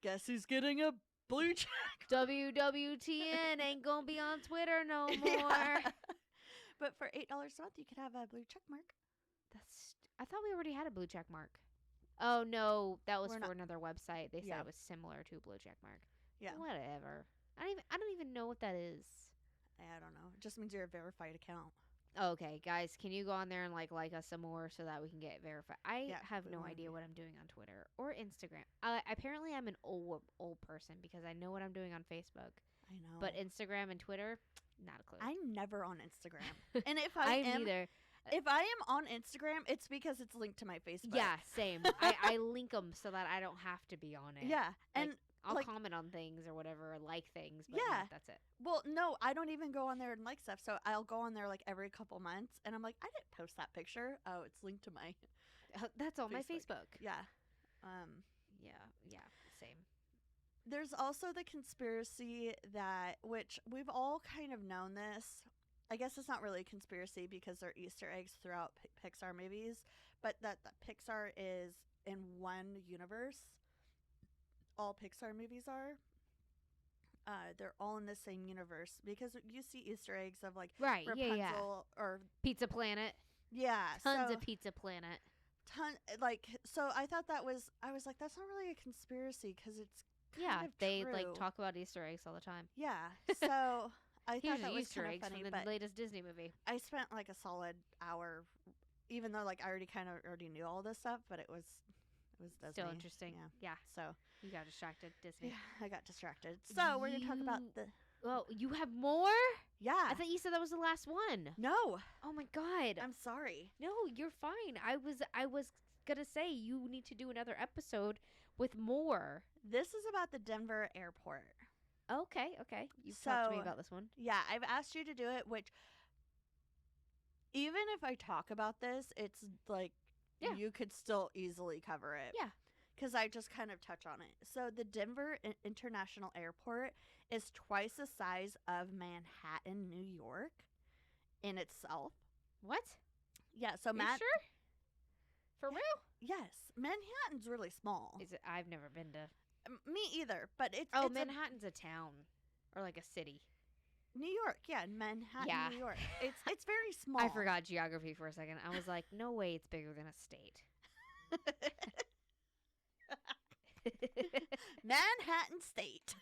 Guess who's getting a blue check? WWTN ain't gonna be on Twitter no more. Yeah. But for $8 a month, you could have a blue check mark. I thought we already had a blue check mark. Oh no, that was We're for not. another website. They said Yeah. it was similar to a blue check mark. Yeah. Whatever. I don't even know what that is. I don't know. It just means you're a verified account. Okay, guys, can you go on there and like us some more so that we can get verified? I Yeah, have we no wanna idea be- what I'm doing on Twitter or Instagram. Apparently, I'm an old person because I know what I'm doing on Facebook, I know. but Instagram and Twitter, not a clue. I'm never on Instagram. And if I I'm am, neither. if I am on Instagram, it's because it's linked to my Facebook. Yeah, same. I link them so that I don't have to be on it. Yeah. And I'll like- comment on things or whatever, or like things, but Yeah. that's it. well, no, I don't even go on there and like stuff. So I'll go on there like every couple months and I'm like, I didn't post that picture. Oh, it's linked to my That's on my Facebook. Facebook. Yeah. Yeah, same. There's also the conspiracy that, which we've all kind of known this. I guess it's not really a conspiracy because they're Easter eggs throughout Pixar movies, but that Pixar is in one universe. All Pixar movies are. They're all in the same universe because you see Easter eggs of like Right, Rapunzel yeah. or Pizza Planet. Tons so of Pizza Planet. so I thought I was like, that's not really a conspiracy because it's kind Yeah, of they true. like talk about Easter eggs all the time. Yeah, so I Here's thought that an was Easter kind egg of funny, from the but latest Disney movie. I spent like a solid hour, even though like I already knew all this stuff, but it was Disney. Still interesting. Yeah. Yeah, So you got distracted, Disney. yeah, I got distracted. So we're gonna talk about You- the Well, you have more? yeah. I thought you said that was the last one. No, Oh my god. I'm sorry. No, you're fine. I was gonna say you need to do another episode with more. This is about the Denver airport. Okay. You've talked to me So- about this one. Yeah, I've asked you to do it, which even if I talk about this, it's like Yeah. you could still easily cover it. Yeah. Because I just kind of touch on it. So the Denver International Airport is twice the size of Manhattan, New York in itself. What? Yeah, so You sure? For real? Yes, Manhattan's really small. Is it? I've never been to. Me either, but it's Oh, it's Manhattan's a town or like a city. New York. Yeah, Manhattan, Yeah. New York. It's very small. I forgot geography for a second. I was like, no way, it's bigger than a state. Manhattan State.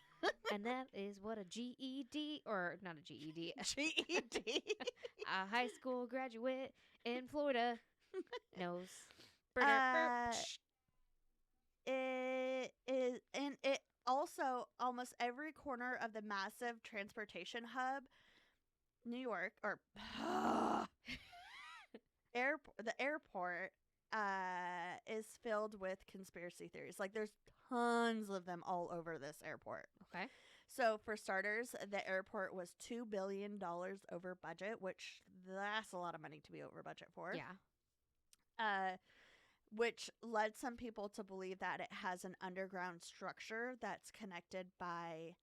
And that is what a GED, or not a GED, GED. a high school graduate in Florida knows. Uh, It is, and it also almost every corner of the massive transportation hub, New York, or the airport, is filled with conspiracy theories. Like there's tons of them all over this airport. Okay. So for starters, the airport was $2 billion over budget, which that's a lot of money to be over budget for. Yeah. Which led some people to believe that it has an underground structure that's connected by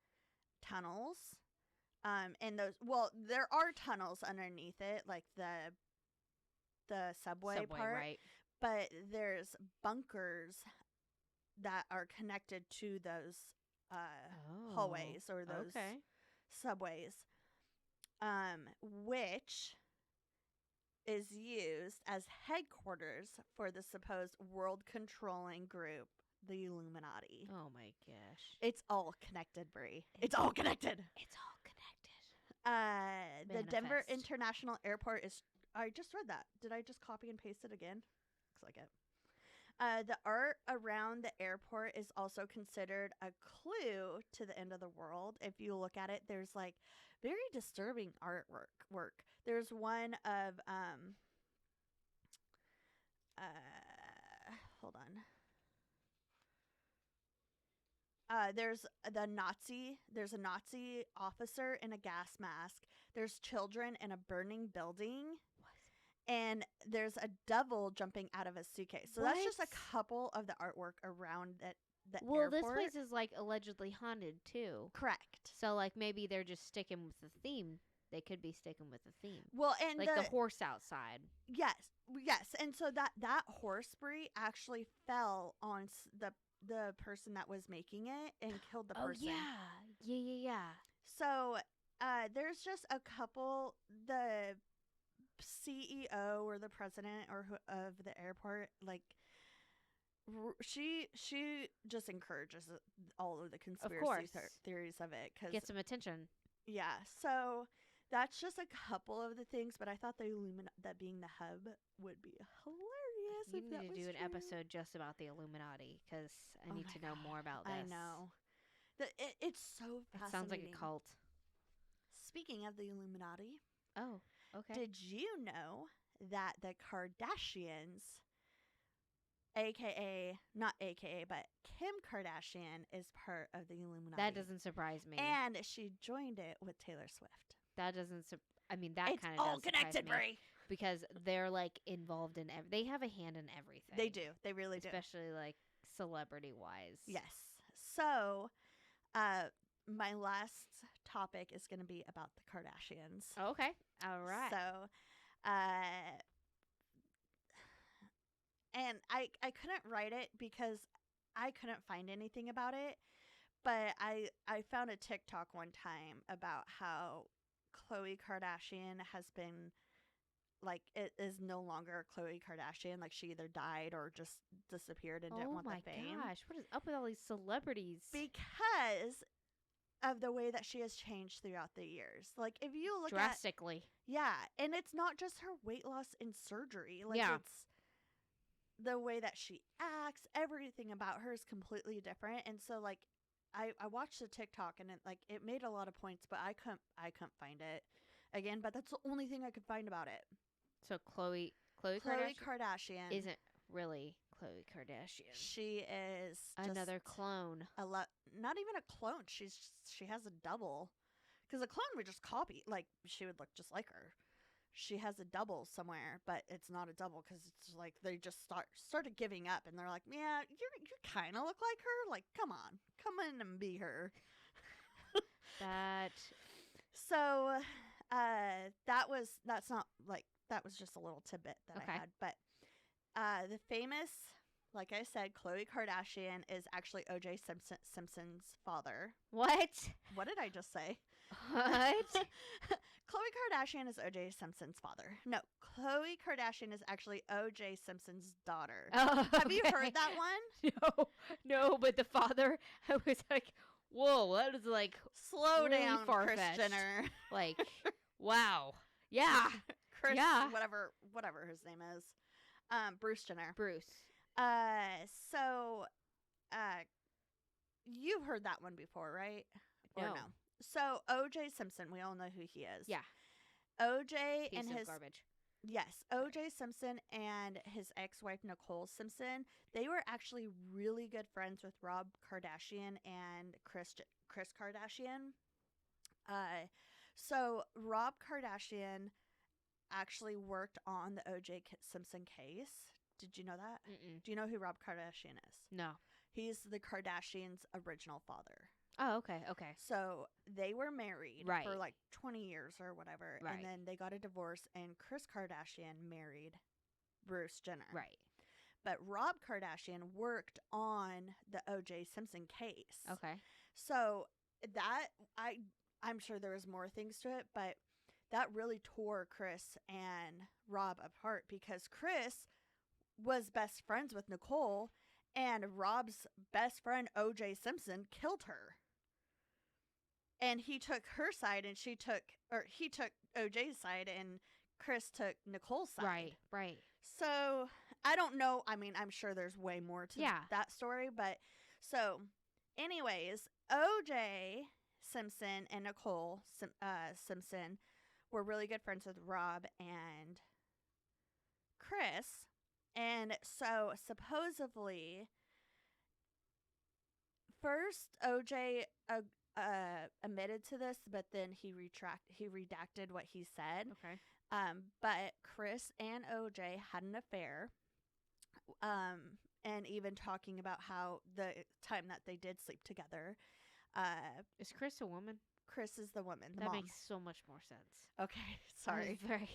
tunnels. And there are tunnels underneath it, like the subway part, right. but there's bunkers that are connected to those hallways or those Okay. subways, which is used as headquarters for the supposed world controlling group, the Illuminati. Oh my gosh. It's all connected, Brie. It's all connected. It's all connected. The Denver Manifest. International Airport is. I just read that. Did I just copy and paste it again? Looks like it. The art around the airport is also considered a clue to the end of the world. If you look at it, there's like very disturbing artwork. There's one of hold on. There's a Nazi officer in a gas mask. There's children in a burning building. And there's a devil jumping out of a suitcase. So that's just a What? couple of the artwork around the Well, airport. this place is like allegedly haunted too. Correct. So like maybe they're just sticking with the theme. They could be sticking with the theme. Well, and Like the horse outside. yes, and so that horse brie actually fell on the person that was making it and killed the person. Yeah. So there's just a couple. The CEO or the president of the airport, like she just encourages all of the conspiracy course. theories of it. 'Cause Get some attention. yeah, so that's just a couple of the things, but I thought that being the hub would be hilarious. You if that need to was do an true. episode just about the Illuminati because I Oh need my to know God, more about this. I know. It's so It fascinating. sounds like a cult. Speaking of the Illuminati, Oh, okay. did you know that the Kardashians, aka not aka, but Kim Kardashian, is part of the Illuminati? That doesn't surprise me. And she joined it with Taylor Swift. That doesn't. I mean, that It's kind of all does surprise connected, me Brie. because they're like involved in. They have a hand in everything. They do. They really do. especially like celebrity wise. Yes. So, my last topic is going to be about the Kardashians. Okay. All right. So, and I couldn't write it because I couldn't find anything about it, but I found a TikTok one time about how Khloe Kardashian has been, like, it is no longer Khloe Kardashian. Like, she either died or just disappeared and didn't want the fame. Oh my gosh! What is up with all these celebrities? Because of the way that she has changed throughout the years. Like, if you look Drastically. yeah, and it's not just her weight loss and surgery. Like, Yeah. it's the way that she acts. Everything about her is completely different. And so, like, I watched the TikTok and it made a lot of points, but I couldn't find it again. But that's the only thing I could find about it. So Khloe Kardashian isn't really Khloe Kardashian. She is Another just clone. not even a clone. She has a double, because a clone would just copy. Like, she would look just like her. She has a double somewhere, but it's not a double because it's like they just started giving up, and they're like, yeah, you kind of look like her. Like, come on, come in and be her. That So, that was just a little tidbit that I Okay. had. But the famous, like I said, Khloe Kardashian is actually O.J. Simpson's father. what? What did I just say? What? Khloe Kardashian is O.J. Simpson's father. No, Khloe Kardashian is actually O.J. Simpson's daughter. Oh, Have you okay. heard that one? No, but the father, I was like, whoa, that is like, Slow Really down, Kris far-fetched. Jenner. like, wow. Yeah, Kris, Yeah. whatever his name is. Bruce Jenner. Bruce. So, you've heard that one before, right? Or No. no? So, O.J. Simpson, we all know who he is. Yeah. O.J. Piece and of his garbage. yes, O.J. Simpson and his ex-wife Nicole Simpson, they were actually really good friends with Rob Kardashian and Kris Kardashian. So Rob Kardashian actually worked on the O.J. Simpson case. Did you know that? Mm-mm. Do you know who Rob Kardashian is? No. He's the Kardashians' original father. Oh, okay. Okay. So they were married Right. for like 20 years or whatever. Right. And then they got a divorce, and Kris Kardashian married Bruce Jenner. Right. But Rob Kardashian worked on the O.J. Simpson case. Okay. So that, I'm sure there was more things to it, but that really tore Kris and Rob apart, because Kris was best friends with Nicole, and Rob's best friend O.J. Simpson killed her. And he took her side, and he took O.J.'s side, and Kris took Nicole's side. Right. Right. So I don't know. I mean, I'm sure there's way more to Yeah. that story, but so, anyways, O.J. Simpson and Nicole Simpson were really good friends with Rob and Kris, and so supposedly, first O.J. Admitted to this, but then he redacted what he said. Okay. But Kris and O.J. had an affair, and even talking about how the time that they did sleep together. Is Kris a woman? Kris is the woman, the That mom. makes so much more sense. Okay, I sorry. was very.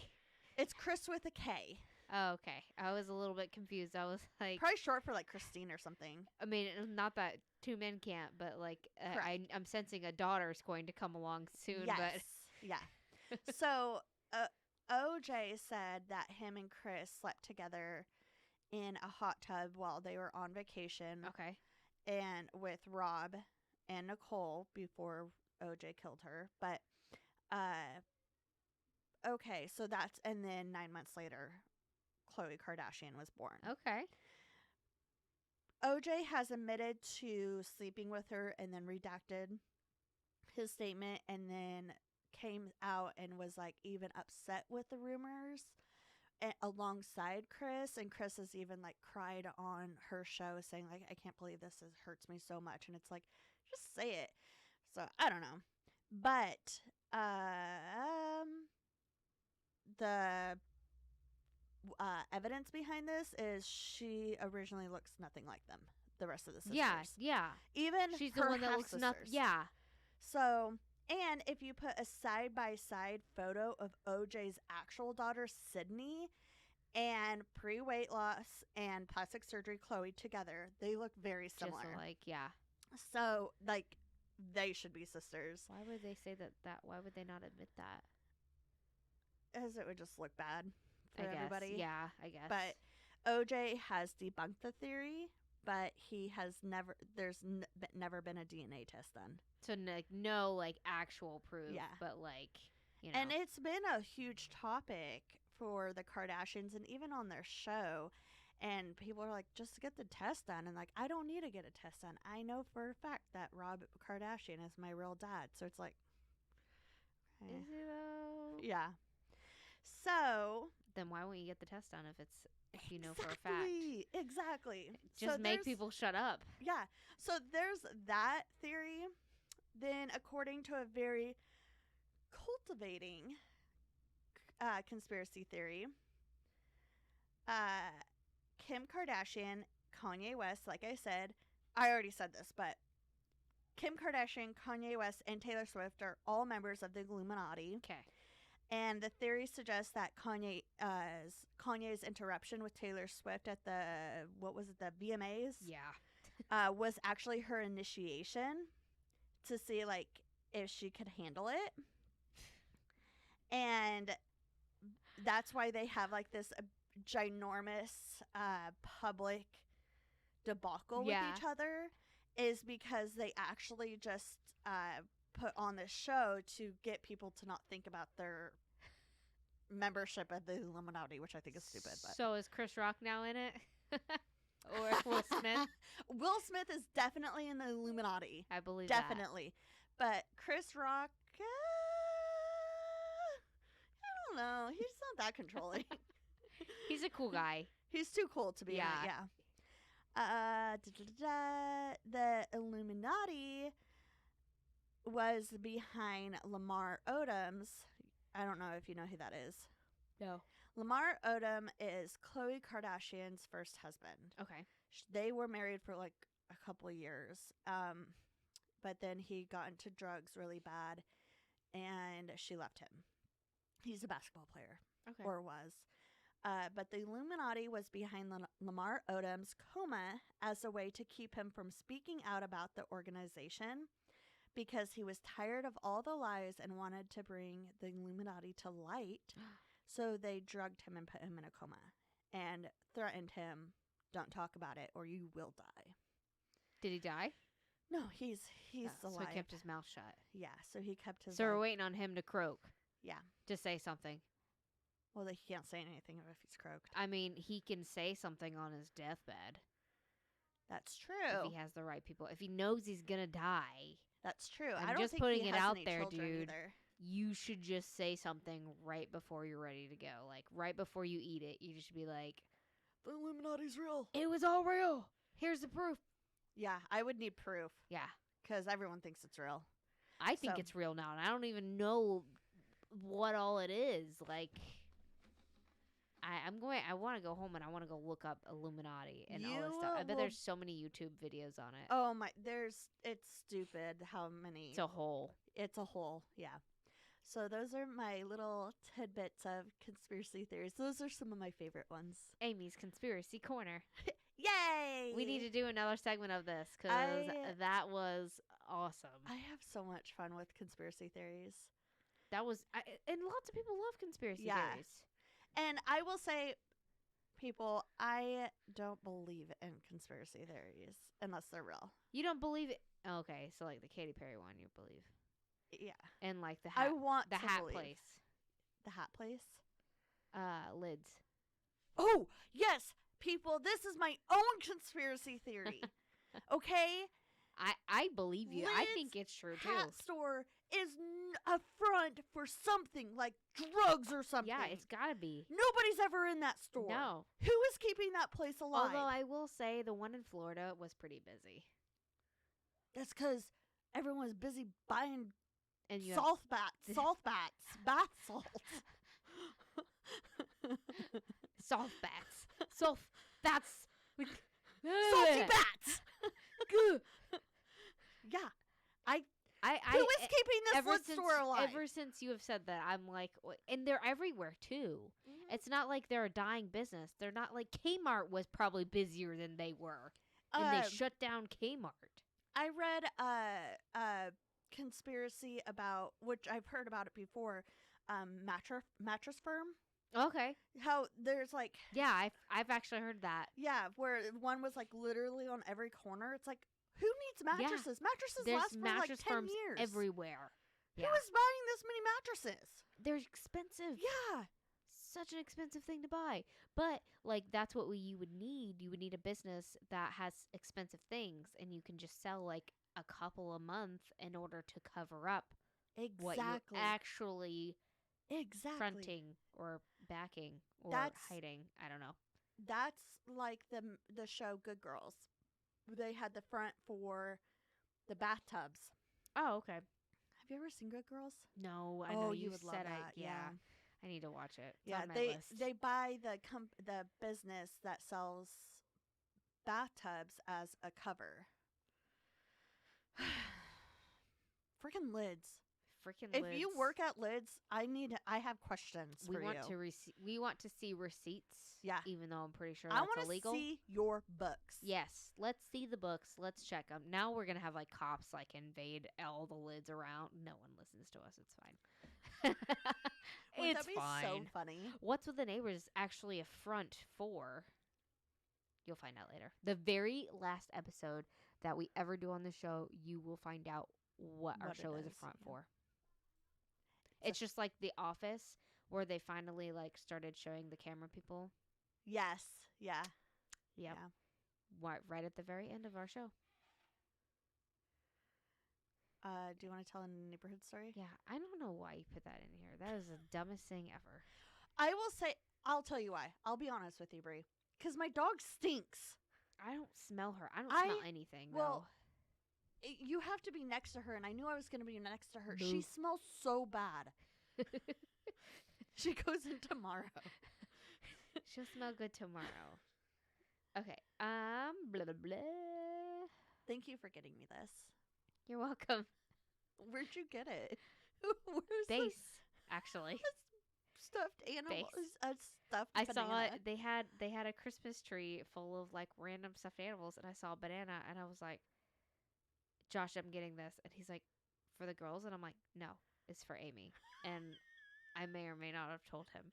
It's Kris with a K. Oh, okay. I was a little bit confused. I was like, Probably short for like Christine or something. I mean, not that two men can't, but like, Correct. I'm sensing a daughter's going to come along soon. Yes. But Yeah. So, O.J. said that him and Kris slept together in a hot tub while they were on vacation, okay. and with Rob and Nicole before O.J. killed her. But okay, so that's, and then 9 months later, Khloe Kardashian was born. Okay. OJ has admitted to sleeping with her and then redacted his statement and then came out and was like even upset with the rumors alongside Kris. And Kris has even like cried on her show saying like, I can't believe this hurts me so much. And it's like, just say it. So I don't know. But the evidence behind this is she originally looks nothing like them. The rest of the sisters. Yeah. Even She's her the one that looks half-sisters. nothing. Yeah. So, and if you put a side-by-side photo of OJ's actual daughter, Sydney, and pre-weight loss and plastic surgery Khloe together, they look very similar. Just like, yeah. So, like, they should be sisters. Why would they say that? Why would they not admit that? As it would just look bad for I guess. everybody. Yeah, I guess. But OJ has debunked the theory, but he has never been a DNA test done. So no like actual proof. Yeah. But like, you know. And it's been a huge topic for the Kardashians and even on their show. And people are like, just get the test done. And like, I don't need to get a test done. I know for a fact that Rob Kardashian is my real dad. So it's like, Is it though? yeah. So Then why won't you get the test done if you know for a fact? Exactly. Just So make there's- people shut up. Yeah. So there's that theory. Then, according to a very cultivating conspiracy theory, Kim Kardashian, Kanye West, like I said, I already said this, but Kim Kardashian, Kanye West, and Taylor Swift are all members of the Illuminati. Okay. And the theory suggests that Kanye's interruption with Taylor Swift at the, the VMAs? Yeah. Was actually her initiation to see, like, if she could handle it. And that's why they have, like, this ginormous public debacle with each other, is because they actually just put on this show to get people to not think about their membership of the Illuminati, which I think is stupid. But So is Chris Rock now in it? Or Will Smith? Will Smith is definitely in the Illuminati. I believe Definitely. But Chris Rock, I don't know. He's not that controlling. that. He's a cool guy. He's too cool to be in it, Yeah. The Illuminati was behind Lamar Odom's. I don't know if you know who that is. No. Lamar Odom is Khloe Kardashian's first husband. Okay. They were married for like a couple of years. But then he got into drugs really bad and she left him. He's a basketball player. Okay. Or was. But the Illuminati was behind Lamar Odom's coma as a way to keep him from speaking out about the organization because he was tired of all the lies and wanted to bring the Illuminati to light. So they drugged him and put him in a coma and threatened him, don't talk about it or you will die. Did he die? No, he's So alive. he kept his mouth shut. Yeah, so he kept his So we're life. waiting on him to croak Yeah. to say something. Well, he can't say anything if he's croaked. I mean, he can say something on his deathbed That's true. if he has the right people. If he knows he's gonna die, That's true. I'm I don't just think putting he it has out any there, children dude. Either. you should just say something right before you're ready to go. Like right before you eat it, you just be like, The Illuminati's real. "It was all real. Here's the proof." Yeah, I would need proof Yeah. because everyone thinks it's real. I think So- it's real now, and I don't even know what all it is. Like, I want to go home and I want to go look up Illuminati and all this You stuff. I bet will- there's so many YouTube videos on it. Oh my, it's stupid how many. It's a whole. It's a whole, yeah. So those are my little tidbits of conspiracy theories. Those are some of my favorite ones. Amy's Conspiracy Corner. Yay! We need to do another segment of this because I- that was awesome. I have so much fun with conspiracy theories. That was, and lots of people love conspiracy Yeah. theories. And I will say, people, I don't believe in conspiracy theories unless they're real. You don't believe it? Okay, so like the Katy Perry one, you believe, Yeah. and like the I hat, want the to hat believe. place. The hat place. Lids. Oh, yes, people, this is my own conspiracy theory. Okay? I believe you. I Lids think it's true too. Hat store is a front for something like drugs or something. Yeah, it's gotta be. Nobody's ever in that store. No. Who is keeping that place alive? Although I will say the one in Florida was pretty busy. That's because everyone's busy buying And you salt bats, bath salts. Soft bats. Soft bats. Salty bats. Yeah. Who is keeping this lid store alive? Ever since you have said that, I'm like, and they're everywhere too. Mhm. It's not like they're a dying business. They're not like Kmart was probably busier than they were, and they shut down Kmart. I read a conspiracy about, which I've heard about it before, mattress firm. Okay. How there's like, Yeah, I've actually heard that. yeah, where one was like literally on every corner. It's like, who needs mattresses? Mattresses There's last for mattress like 10 firms years. everywhere. Who Yeah. is buying this many mattresses? They're expensive. Yeah. Such an expensive thing to buy. But like that's what you would need. You would need a business that has expensive things and you can just sell like a couple a month in order to cover up what you're Exactly. actually Exactly. fronting or backing or That's- hiding. I don't know. That's like the show Good Girls. They had the front for the bathtubs. Oh, okay. Have you ever seen Good Girls? No, I know you would love said that. yeah. I need to watch it. It's Yeah, on my they list. they buy the business that sells bathtubs as a cover. Freaking lids. Freaking If lids. you work at lids, I have questions we for want you. we want to see receipts. Yeah. Even though I'm pretty sure I that's want to illegal. see your books. Yes, let's see the books. Let's check them. Now we're gonna have like cops like invade all the lids around. No one listens to us. It's fine. Wouldn't It's that be fine. so funny? What's with the neighbors actually a front for? You'll find out later. The very last episode that we ever do on the show, you will find out what our What it show is a is, front yeah. for. It's just like The Office, where they finally like started showing the camera people. Yes. Yeah. Yep. Yeah. Right at the very end of our show. Do you want to tell a neighborhood story? Yeah, I don't know why you put that in here. That is the dumbest thing ever. I will say, I'll tell you why. I'll be honest with you, Brie. Because my dog stinks. I don't smell her. I don't I- smell anything. well, You have to be next to her, and I knew I was going to be next to her. She Boo. smells so bad. though. She goes in tomorrow. She'll smell good tomorrow. Okay. Blah blah blah. Thank you for getting me this. You're welcome. Where'd you get it? Where's the Base, actually. stuffed animal? Base. A stuffed I banana. saw it. They had a Christmas tree full of like random stuffed animals, and I saw a banana, and I was like, "Josh, I'm getting this," and he's like, "For the girls," and I'm like, "No, it's for Amy," and I may or may not have told him.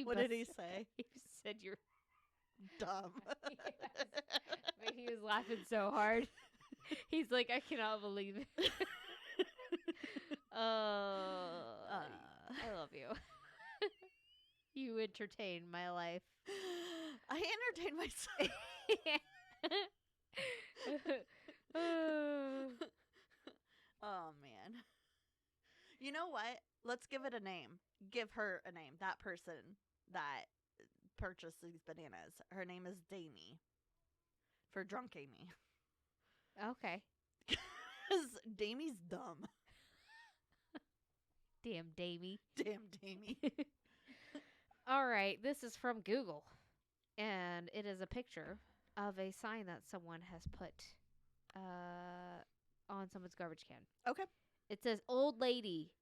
What did he say? He said you're Dumb. Yes. But he was laughing so hard. He's like, I cannot believe it. I love you. You entertain my life. I entertain myself. Oh man. You know what? Let's give it a name. Give her a name. That person that purchased these bananas. Her name is Damie. For drunk Amy. Okay. Because Damie's dumb. Damn, Davey. Damn Damie. All right, this is from Google, and it is a picture of a sign that someone has put on someone's garbage can. Okay. It says, "Old lady,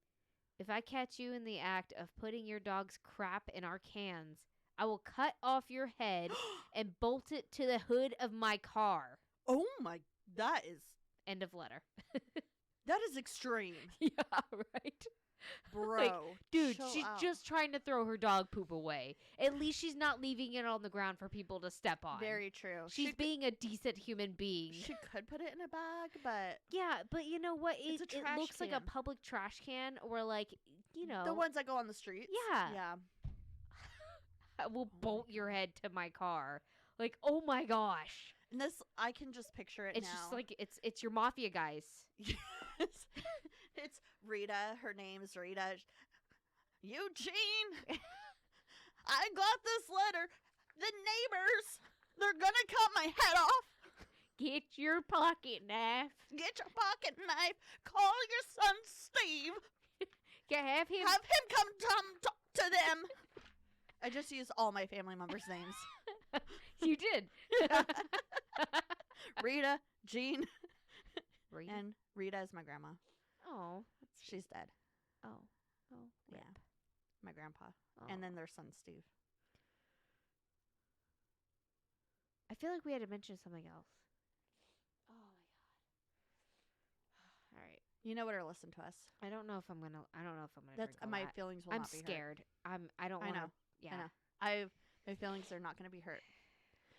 if I catch you in the act of putting your dog's crap in our cans, I will cut off your head and bolt it to the hood of my car." Oh my, that is extreme. Yeah, right. Bro. Dude, chill she's out. just trying to throw her dog poop away. At least she's not leaving it on the ground for people to step on. Very true. She's being a decent human being. She could put it in a bag, but Yeah, but you know what? It's a It trash looks like a can. public trash can where, like, you know, The ones that go on the streets. Yeah. Yeah. I will my bolt your God. head to my car. Like, oh my gosh. And this, I can just picture it It's now. just like it's your mafia guys. It's Rita. Her name's Rita. Eugene, I got this letter. The neighbors, they're gonna cut my head off. Get your pocket knife. Get your pocket knife. Call your son Steve. Have him. Have him come talk to them. I just used all my family members' names. You did. Rita, Jean, Rita? and Rita is my grandma. Oh. She's dead. Oh. Oh. Yeah. rip. My grandpa. Oh. And then their son Steve. I feel like we had to mention something else. Oh my god. All right. You know what, or listen to us. I don't know if I'm gonna. That's drink all my that. feelings will I'm not be hurt. scared. I don't I want to. know. Yeah. I know. My feelings are not going to be hurt.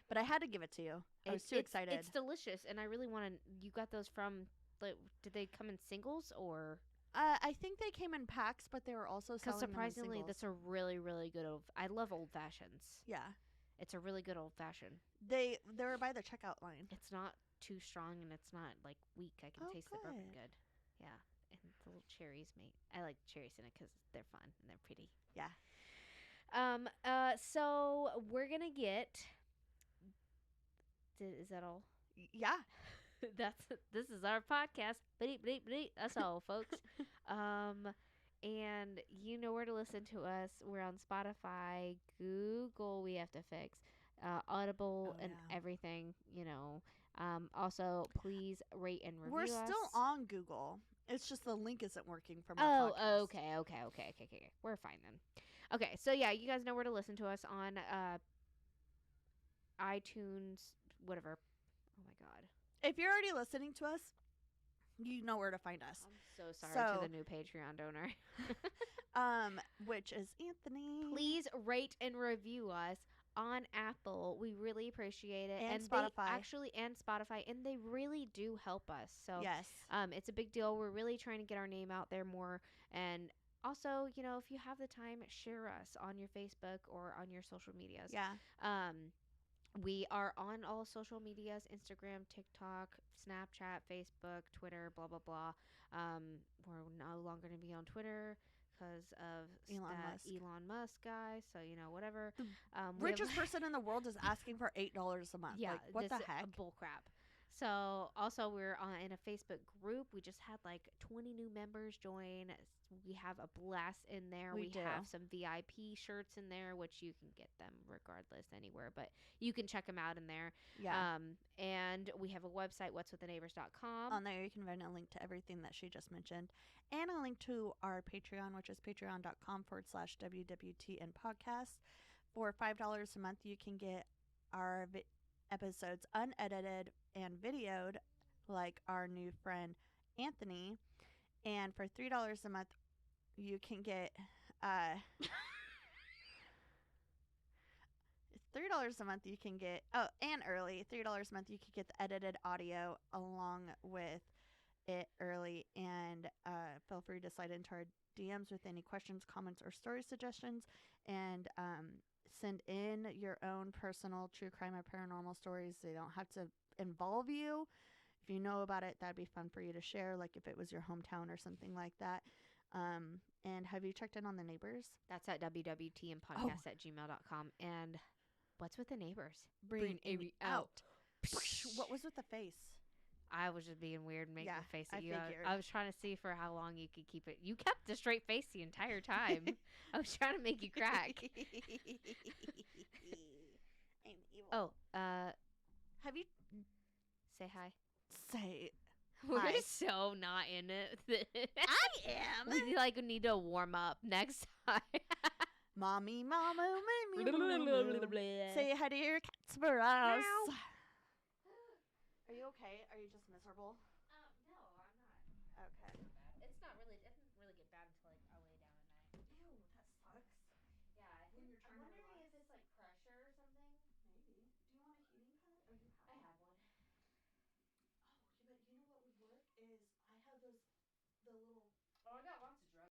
But I had to give it to you. I was too excited. It's delicious, and I really want to. You got those from? Like, did they come in singles or? I think they came in packs, but they were also Because selling surprisingly, them in that's a really, really good. I love old fashions. yeah. It's a really good old fashioned. They were by the checkout line. It's not too strong and it's not like weak. I can Oh, taste the bourbon good. good. Yeah, and the little cherries make. I like cherries in it because they're fun and they're pretty. Yeah. So we're gonna get. Is that all? Yeah. This is our podcast. Bleep, bleep, bleep. That's all, folks. And you know where to listen to us. We're on Spotify, Google. We have to fix Audible Oh, and yeah. everything. You know. Also, please rate and review We're us. still on Google. It's just the link isn't working from our podcast. Oh, okay. We're fine then. Okay, so yeah, you guys know where to listen to us on iTunes, whatever. Oh my god. If you're already listening to us, you know where to find us. I'm so sorry So- to the new Patreon donor. Which is Anthony. Please rate and review us on Apple. We really appreciate it. And they Spotify. and Spotify, and they really do help us. So Yes. it's a big deal. We're really trying to get our name out there more. And also, you know, if you have the time, share us on your Facebook or on your social medias. Yeah. We are on all social medias: Instagram, TikTok, Snapchat, Facebook, Twitter, blah blah blah. We're no longer going to be on Twitter because of Elon Musk guy. So you know, whatever. We have- Richest person in the world is asking for $8 a month. yeah, Like, what the this heck? bull crap. So also we're in a Facebook group. We just had like 20 new members join. We have a blast in there. We We do. have some VIP shirts in there, which you can get them regardless anywhere, but you can check them out in there. Yeah. And we have a website, what'swiththeneighbors.com. On there, you can find a link to everything that she just mentioned, and a link to our Patreon, which is patreon.com/WWTN podcast. For $5 a month, you can get our episodes unedited and videoed, like our new friend Anthony. And for $3 a month, you can get $3 a month. You can get and early $3 a month. You can get the edited audio along with it early, and feel free to slide into our DMs with any questions, comments, or story suggestions, and send in your own personal true crime or paranormal stories. They don't have to involve you. If you know about it, that'd be fun for you to share, like if it was your hometown or something like that. And have you checked in on the neighbors? That's at wwtnpodcast@gmail.com. And what's with the neighbors? Bring Amy out. What was with the face? I was just being weird and making Yeah, a face I at you. figured. I was trying to see for how long you could keep it. You kept a straight face the entire time. I was trying to make you crack. I'm evil. Oh, Have you say hi. say We're Hi. so not in it. I am? We like need to warm up next time. Mommy, mama, say hi to your cats for us. Meow. Are you okay? Are you just miserable? No, I'm not. Okay.